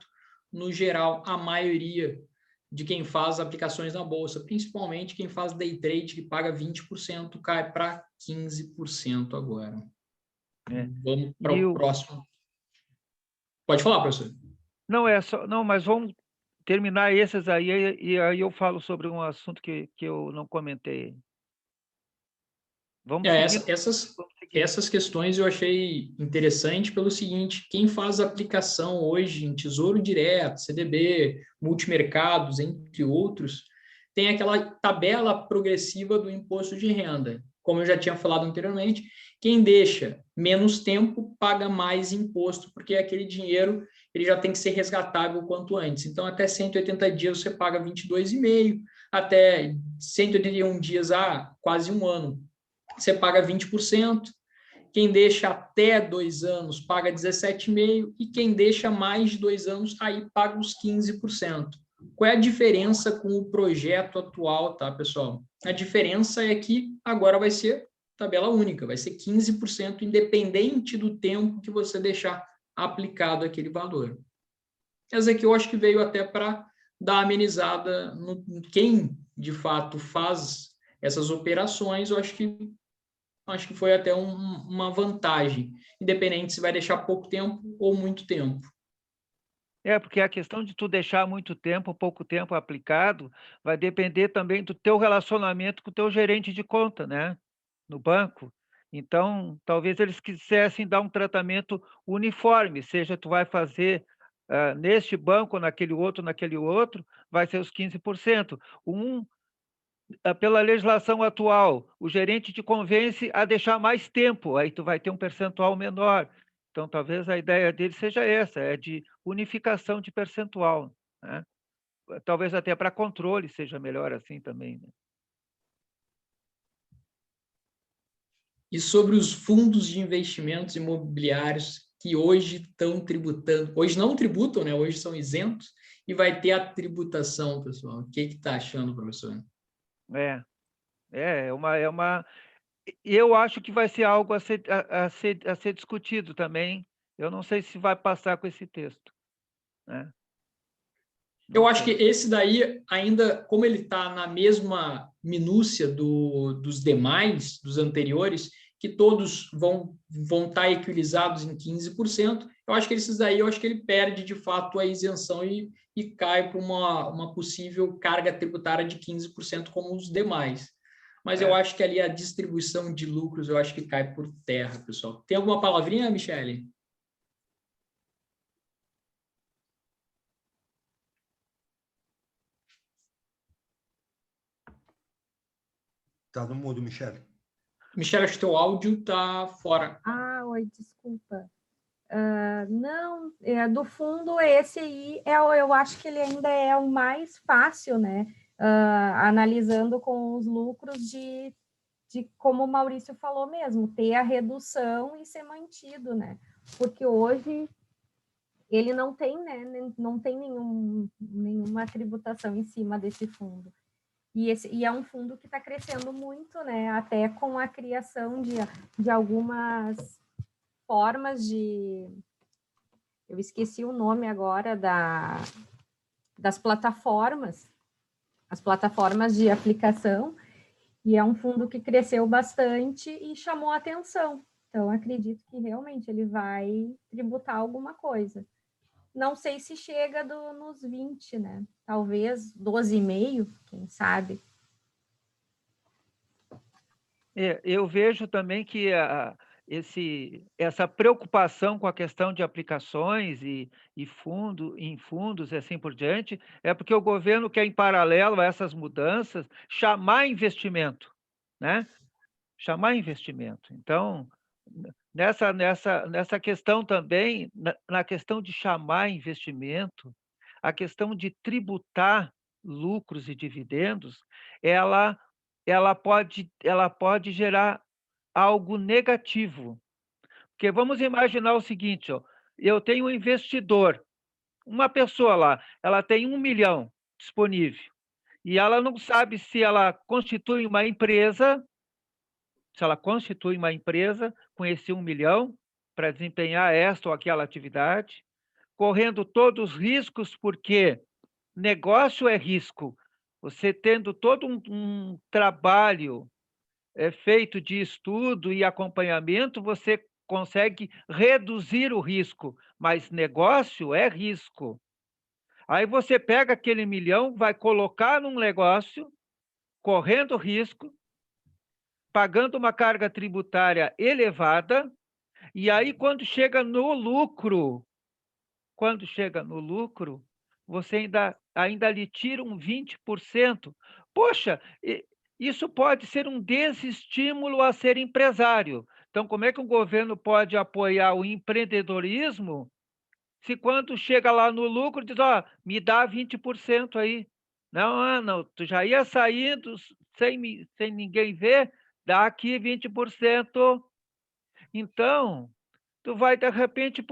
no geral, a maioria de quem faz aplicações na bolsa, principalmente quem faz day trade, que paga 20%, cai para 15% agora. Vamos para o próximo. Pode falar, professor. Não, mas vamos terminar esses aí, e aí eu falo sobre um assunto que eu não comentei. Vamos essas questões eu achei interessante pelo seguinte: quem faz aplicação hoje em Tesouro Direto, CDB, multimercados, entre outros, tem aquela tabela progressiva do imposto de renda. Como eu já tinha falado anteriormente, quem deixa menos tempo paga mais imposto, porque aquele dinheiro ele já tem que ser resgatável o quanto antes. Então, até 180 dias você paga 22,5, até 181 dias, quase um ano, você paga 20%, Quem deixa até 2 anos paga 17,5%, e quem deixa mais de 2 anos, aí paga os 15%. Qual é a diferença com o projeto atual, tá, pessoal? A diferença é que agora vai ser tabela única, vai ser 15%, independente do tempo que você deixar aplicado aquele valor. Essa aqui eu acho que veio até para dar amenizada no quem, de fato, faz essas operações. Eu acho que foi até uma vantagem, independente se vai deixar pouco tempo ou muito tempo. Porque a questão de tu deixar muito tempo, pouco tempo aplicado, vai depender também do teu relacionamento com o teu gerente de conta, né? No banco. Então, talvez eles quisessem dar um tratamento uniforme, seja tu vai fazer neste banco, naquele outro, vai ser os 15%. Pela legislação atual, o gerente te convence a deixar mais tempo, aí tu vai ter um percentual menor. Então, talvez a ideia dele seja essa, é de unificação de percentual, né? Talvez até para controle seja melhor assim também, né? E sobre os fundos de investimentos imobiliários que hoje estão tributando, hoje não tributam, né? Hoje são isentos, e vai ter a tributação, pessoal. O que está achando, professor? Eu acho que vai ser algo a ser discutido também. Eu não sei se vai passar com esse texto, né? Eu acho que esse daí, ainda, como ele está na mesma minúcia dos demais, dos anteriores, que todos vão estar equilizados em 15%, eu acho que esses daí, ele perde, de fato, a isenção e cai para uma possível carga tributária de 15%, como os demais. Mas eu acho que ali a distribuição de lucros, eu acho que cai por terra, pessoal. Tem alguma palavrinha, Michele? Está no mudo, Michele. Michele, acho que teu áudio está fora. Oi, desculpa. Não, do fundo, esse aí, eu acho que ele ainda é o mais fácil, né? Analisando com os lucros de como o Maurício falou mesmo, ter a redução e ser mantido, né? Porque hoje ele não tem, né? Não tem nenhuma tributação em cima desse fundo. E é um fundo que está crescendo muito, né? Até com a criação de algumas formas de... Eu esqueci o nome agora das plataformas, as plataformas de aplicação, e é um fundo que cresceu bastante e chamou a atenção. Então, acredito que realmente ele vai tributar alguma coisa. Não sei se chega nos 20, né? Talvez 12,5, quem sabe. Eu vejo também que essa preocupação com a questão de aplicações e fundos e assim por diante, é porque o governo quer, em paralelo a essas mudanças, chamar investimento, né? Chamar investimento. Então, nessa questão também, na questão de chamar investimento, a questão de tributar lucros e dividendos, ela pode gerar algo negativo. Porque vamos imaginar o seguinte, eu tenho um investidor, uma pessoa lá, ela tem 1 milhão disponível, e ela não sabe se ela constitui uma empresa, com esse 1 milhão, para desempenhar esta ou aquela atividade, correndo todos os riscos, porque negócio é risco. Você tendo todo um trabalho feito de estudo e acompanhamento, você consegue reduzir o risco, mas negócio é risco. Aí você pega aquele 1 milhão, vai colocar num negócio, correndo risco, pagando uma carga tributária elevada, e aí quando chega no lucro, você ainda lhe tira um 20%. Poxa, isso pode ser um desestímulo a ser empresário. Então, como é que o governo pode apoiar o empreendedorismo se quando chega lá no lucro diz, me dá 20% aí? Não, tu já ia saindo sem ninguém ver, dá aqui 20%. Então, tu vai, de repente,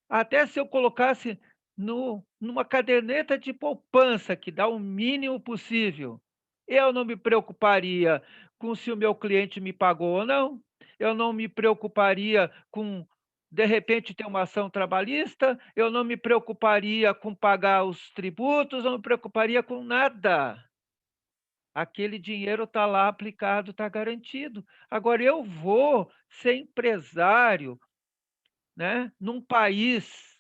até se eu colocasse numa caderneta de poupança, que dá o mínimo possível, eu não me preocuparia com se o meu cliente me pagou ou não, eu não me preocuparia com, de repente, ter uma ação trabalhista, eu não me preocuparia com pagar os tributos, não me preocuparia com nada. Aquele dinheiro está lá aplicado, está garantido. Agora, eu vou ser empresário, né, num país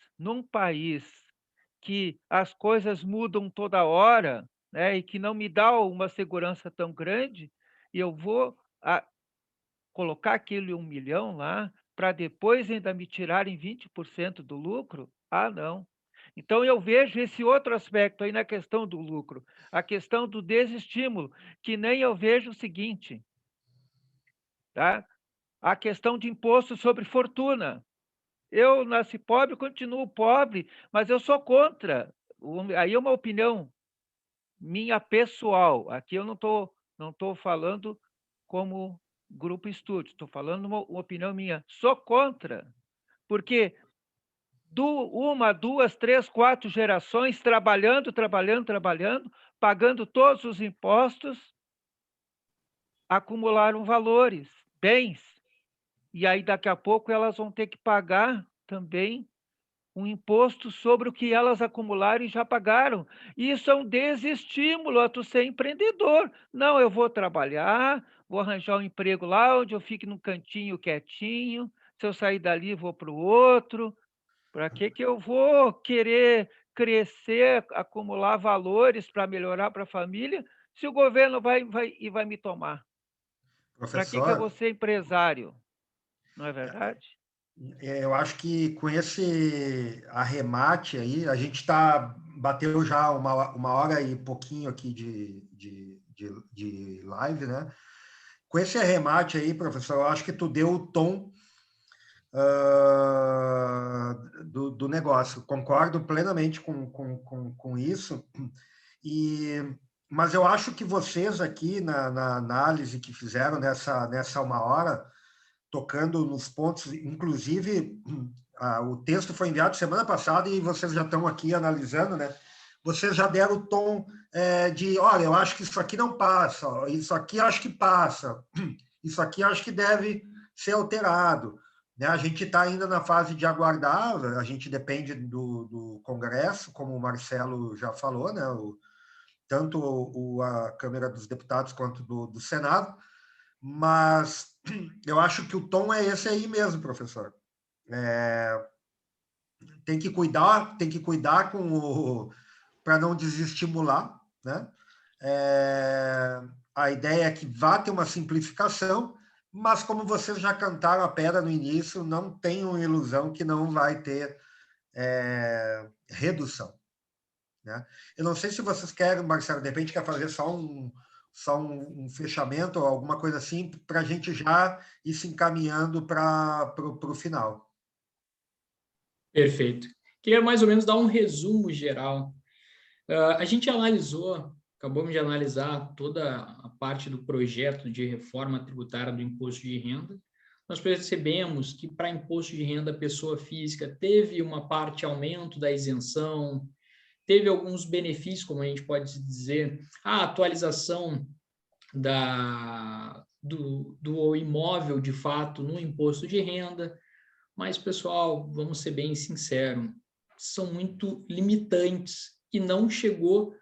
que as coisas mudam toda hora, né, e que não me dá uma segurança tão grande, e eu vou colocar aquele 1 milhão lá, para depois ainda me tirarem 20% do lucro? Ah, não. Então, eu vejo esse outro aspecto aí na questão do lucro, a questão do desestímulo, que nem eu vejo o seguinte, tá? A questão de imposto sobre fortuna. Eu nasci pobre, continuo pobre, mas eu sou contra. Aí é uma opinião minha pessoal. Aqui eu não tô falando como grupo estúdio, estou falando uma opinião minha. Sou contra, porque uma, duas, três, 4 gerações trabalhando, pagando todos os impostos, acumularam valores, bens. E aí, daqui a pouco, elas vão ter que pagar também um imposto sobre o que elas acumularam e já pagaram. Isso é um desestímulo a tu ser empreendedor. Não, eu vou trabalhar, vou arranjar um emprego lá onde eu fique num cantinho quietinho, se eu sair dali, vou para o outro. Para que eu vou querer crescer, acumular valores para melhorar para a família, se o governo vai me tomar? Para que eu Professor, vou ser empresário? Não é verdade? eu acho que com esse arremate aí, a gente bateu já uma hora e pouquinho aqui de live, né? Com esse arremate aí, professor, eu acho que tu deu o tom do negócio. Concordo plenamente com isso. Mas eu acho que vocês aqui na análise que fizeram nessa 1 hora, tocando nos pontos, inclusive o texto foi enviado semana passada e vocês já estão aqui analisando, né? Vocês já deram o tom de, olha, eu acho que isso aqui não passa, isso aqui acho que passa, isso aqui acho que deve ser alterado. Né? A gente está ainda na fase de aguardar, a gente depende do Congresso, como o Marcelo já falou, né? Tanto a Câmara dos Deputados quanto do Senado, mas eu acho que o tom é esse aí mesmo, professor. Tem que cuidar para não desestimular, né? A ideia é que vá ter uma simplificação, mas como vocês já cantaram a pedra no início, não tenham ilusão que não vai ter redução. Né? Eu não sei se vocês querem, Marcelo, de repente quer fazer só um fechamento ou alguma coisa assim, para a gente já ir se encaminhando para o final. Perfeito. Queria mais ou menos dar um resumo geral. A gente acabamos de analisar toda a parte do projeto de reforma tributária do imposto de renda. Nós percebemos que para imposto de renda pessoa física teve uma parte aumento da isenção, teve alguns benefícios, como a gente pode dizer, a atualização do imóvel, de fato, no imposto de renda. Mas, pessoal, vamos ser bem sinceros, são muito limitantes e não chegou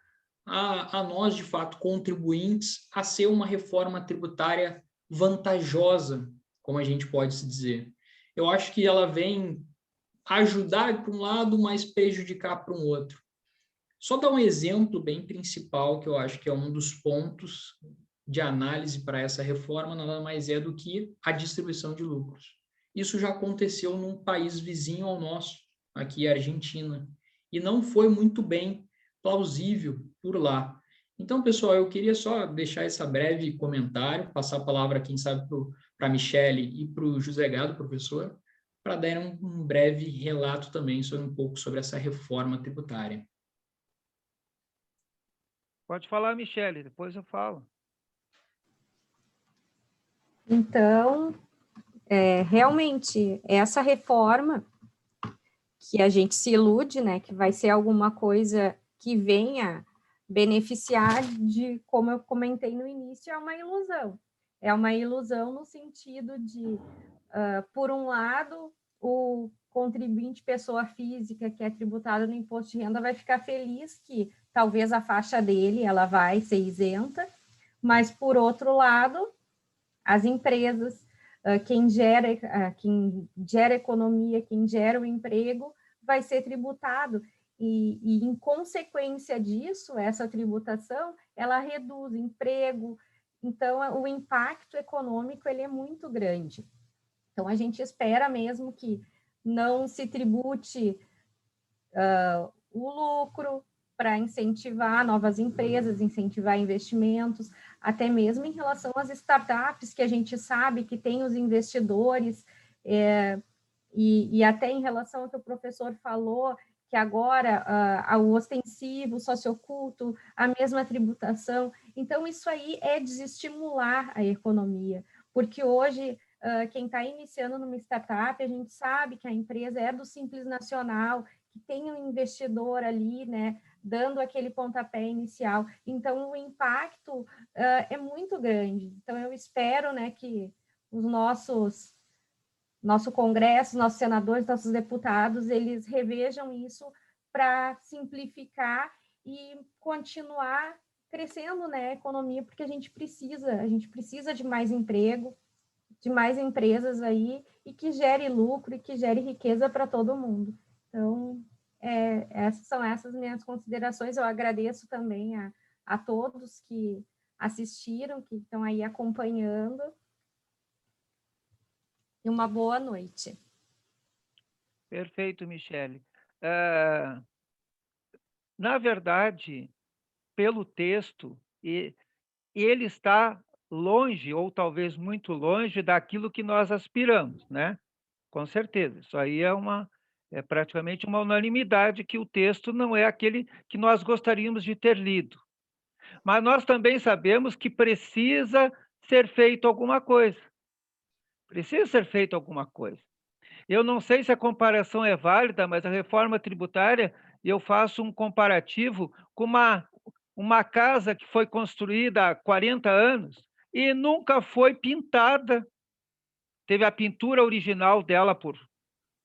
a nós, de fato, contribuintes, a ser uma reforma tributária vantajosa, como a gente pode se dizer. Eu acho que ela vem ajudar para um lado, mas prejudicar para um outro. Só dar um exemplo bem principal, que eu acho que é um dos pontos de análise para essa reforma, nada mais é do que a distribuição de lucros. Isso já aconteceu num país vizinho ao nosso, aqui a Argentina, e não foi muito bem plausível por lá. Então, pessoal, eu queria só deixar esse breve comentário, passar a palavra, quem sabe, para a Michele e para o José Gado, professor, para dar um breve relato também sobre um pouco sobre essa reforma tributária. Pode falar, Michele, depois eu falo. Então, realmente, essa reforma que a gente se ilude, né, que vai ser alguma coisa que venha beneficiar de, como eu comentei no início, é uma ilusão. É uma ilusão no sentido de, por um lado, o contribuinte pessoa física que é tributado no imposto de renda vai ficar feliz que talvez a faixa dele ela vai ser isenta, mas, por outro lado, as empresas, quem gera economia, quem gera o emprego, vai ser tributado. E, em consequência disso, essa tributação, ela reduz emprego. Então, o impacto econômico ele é muito grande. Então, a gente espera mesmo que não se tribute o lucro para incentivar novas empresas, incentivar investimentos, até mesmo em relação às startups, que a gente sabe que tem os investidores, e até em relação ao que o professor falou, que agora o ostensivo, o socioculto, a mesma tributação. Então, isso aí é desestimular a economia, porque hoje, quem está iniciando numa startup, a gente sabe que a empresa é do Simples Nacional, que tem um investidor ali, né, dando aquele pontapé inicial. Então, o impacto é muito grande. Então, eu espero, né, que os nosso Congresso, nossos senadores, nossos deputados, eles revejam isso para simplificar e continuar crescendo, né, a economia, porque a gente precisa de mais emprego, de mais empresas aí, e que gere lucro e que gere riqueza para todo mundo. Então, são essas minhas considerações. Eu agradeço também a todos que assistiram, que estão aí acompanhando, e uma boa noite. Perfeito, Michele. Na verdade, pelo texto, ele está longe, ou talvez muito longe, daquilo que nós aspiramos, né? Com certeza. Isso aí é praticamente uma unanimidade que o texto não é aquele que nós gostaríamos de ter lido. Mas nós também sabemos que precisa ser feito alguma coisa. Precisa ser feito alguma coisa. Eu não sei se a comparação é válida, mas a reforma tributária, eu faço um comparativo com uma casa que foi construída há 40 anos e nunca foi pintada. Teve a pintura original dela,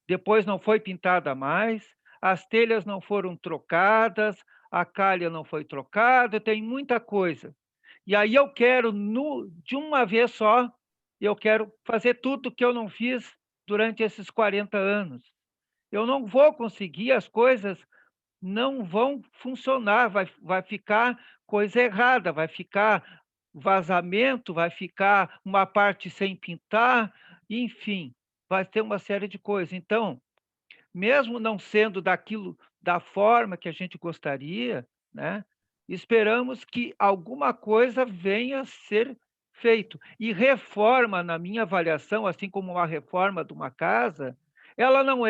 depois não foi pintada mais, as telhas não foram trocadas, a calha não foi trocada, tem muita coisa. E aí eu quero, de uma vez só, eu quero fazer tudo que eu não fiz durante esses 40 anos. Eu não vou conseguir, as coisas não vão funcionar, vai ficar coisa errada, vai ficar vazamento, vai ficar uma parte sem pintar, enfim, vai ter uma série de coisas. Então, mesmo não sendo da forma que a gente gostaria, né, esperamos que alguma coisa venha a ser feito. E reforma, na minha avaliação, assim como uma reforma de uma casa, ela não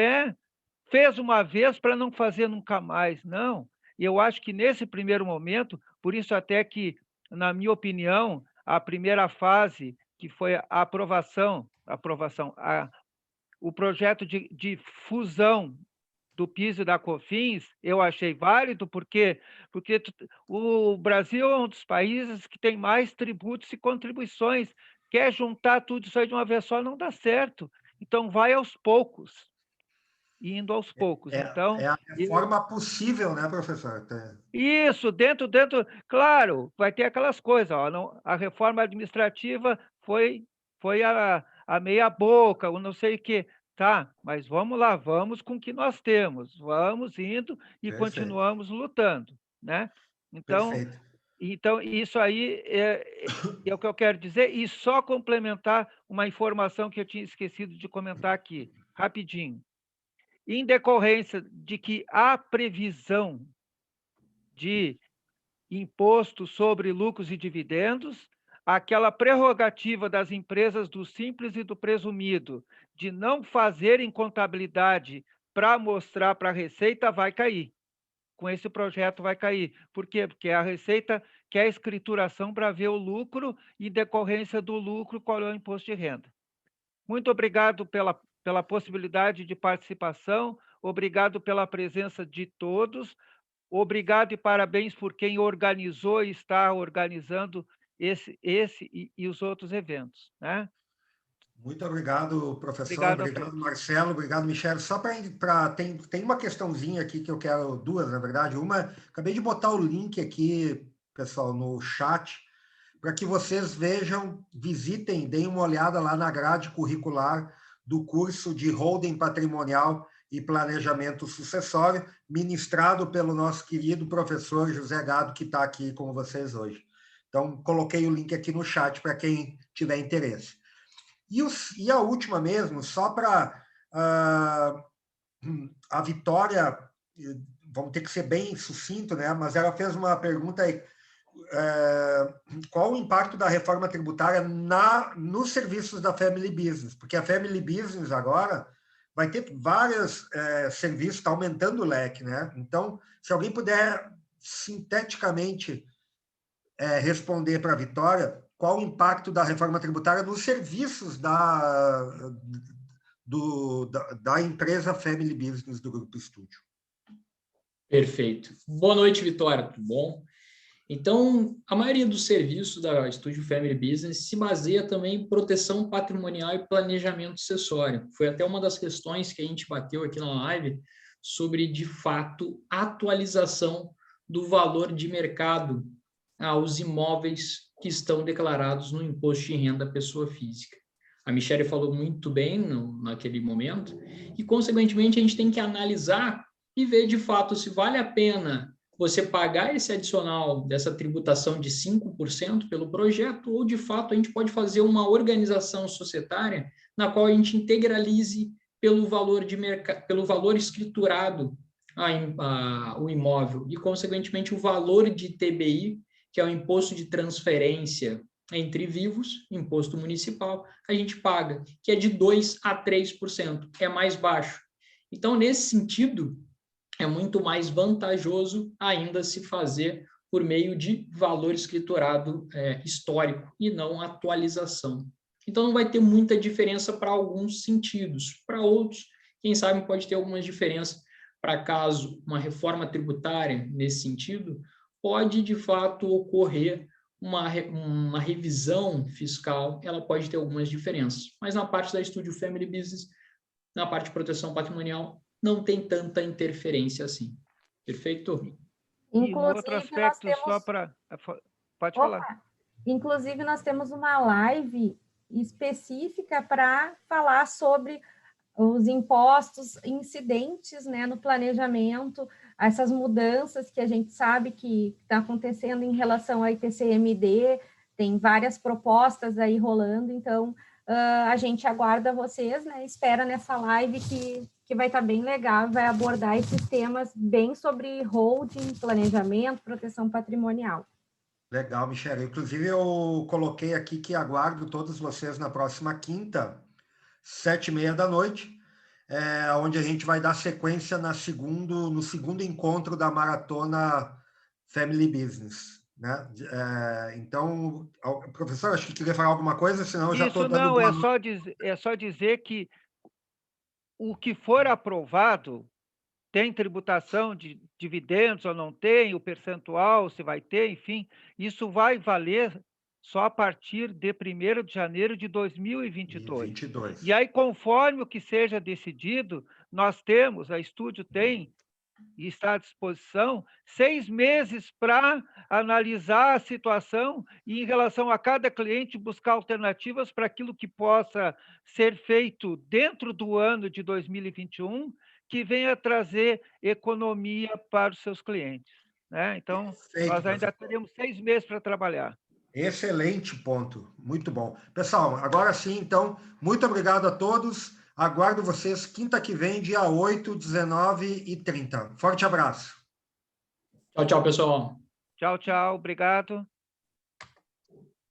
fez uma vez para não fazer nunca mais, não. E eu acho que nesse primeiro momento, por isso até que, na minha opinião, a primeira fase, que foi a aprovação, o projeto de fusão do PIS e da COFINS, eu achei válido, porque o Brasil é um dos países que tem mais tributos e contribuições. Quer juntar tudo isso aí de uma vez só, não dá certo. Então, vai aos poucos, indo aos poucos. Então, é a reforma possível, né, professor? isso, dentro, claro, vai ter aquelas coisas, ó, não, a reforma administrativa foi a meia boca, ou não sei o quê. Tá, mas vamos lá, vamos com o que nós temos, vamos indo e Perfeito. Continuamos lutando, né? Perfeito. Então isso aí é o que eu quero dizer, e só complementar uma informação que eu tinha esquecido de comentar aqui, rapidinho. Em decorrência de que há previsão de imposto sobre lucros e dividendos, aquela prerrogativa das empresas do simples e do presumido de não fazerem contabilidade para mostrar para a Receita vai cair. Com esse projeto vai cair. Por quê? Porque a Receita quer escrituração para ver o lucro e, em decorrência do lucro, qual é o imposto de renda. Muito obrigado pela possibilidade de participação, obrigado pela presença de todos, obrigado e parabéns por quem organizou e está organizando esse e os outros eventos, né? Muito obrigado, professor. Obrigado a Obrigado, todos. Marcelo. Obrigado, Michele. Só para tem uma questãozinha aqui que eu quero, duas, na verdade. Uma, acabei de botar o link aqui, pessoal, no chat, para que vocês vejam, visitem, deem uma olhada lá na grade curricular do curso de Holding Patrimonial e Planejamento Sucessório, ministrado pelo nosso querido professor José Gado, que está aqui com vocês hoje. Então, coloquei o link aqui no chat para quem tiver interesse. E a última mesmo, só para a Vitória, vamos ter que ser bem sucinto, né? Mas ela fez uma pergunta aí, qual o impacto da reforma tributária nos serviços da Family Business? Porque a Family Business agora vai ter vários serviços, está aumentando o leque, né? Então, se alguém puder sinteticamente responder para a Vitória, qual o impacto da reforma tributária nos serviços da empresa Family Business do Grupo Estúdio. Perfeito. Boa noite, Vitória, tudo bom? Então, a maioria dos serviços da Estúdio Family Business se baseia também em proteção patrimonial e planejamento sucessório. Foi até uma das questões que a gente bateu aqui na live sobre, de fato, atualização do valor de mercado aos imóveis que estão declarados no imposto de renda à pessoa física. A Michele falou muito bem naquele momento e, consequentemente, a gente tem que analisar e ver, de fato, se vale a pena você pagar esse adicional dessa tributação de 5% pelo projeto ou, de fato, a gente pode fazer uma organização societária na qual a gente integralize pelo valor pelo valor escriturado o imóvel e, consequentemente, o valor de TBI, que é o imposto de transferência entre vivos, imposto municipal, a gente paga, que é de 2% a 3%, é mais baixo. Então, nesse sentido, é muito mais vantajoso ainda se fazer por meio de valor escriturado histórico e não atualização. Então, não vai ter muita diferença para alguns sentidos. Para outros, quem sabe pode ter algumas diferenças para caso uma reforma tributária nesse sentido, pode, de fato, ocorrer uma revisão fiscal, ela pode ter algumas diferenças. Mas na parte da Estúdio Family Business, na parte de proteção patrimonial, não tem tanta interferência assim. Perfeito? E um outro aspecto, só para... Pode falar. Inclusive, nós temos uma live específica para falar sobre os impostos incidentes, né, no planejamento, essas mudanças que a gente sabe que está acontecendo em relação ao IPCMD, tem várias propostas aí rolando, então a gente aguarda vocês, né, espera nessa live que vai estar bem legal, vai abordar esses temas bem sobre holding, planejamento, proteção patrimonial. Legal, Michele. Inclusive, eu coloquei aqui que aguardo todos vocês na próxima quinta, 7h30 da noite, onde a gente vai dar sequência no segundo encontro da Maratona Family Business. Né? Então, professor, acho que queria falar alguma coisa, senão eu já estou dando boa noite. É só dizer que o que for aprovado tem tributação de dividendos ou não tem, o percentual, se vai ter, enfim, isso vai valer só a partir de 1º de janeiro de 2022. E aí, conforme o que seja decidido, nós temos, a Estúdio tem, e está à disposição, 6 meses para analisar a situação e, em relação a cada cliente, buscar alternativas para aquilo que possa ser feito dentro do ano de 2021, que venha trazer economia para os seus clientes. Né? Então, nós ainda teremos 6 meses para trabalhar. Excelente ponto, muito bom. Pessoal, agora sim, então, muito obrigado a todos. Aguardo vocês quinta que vem, dia 8, 19h30. Forte abraço. Tchau, tchau, pessoal. Tchau, tchau. Obrigado.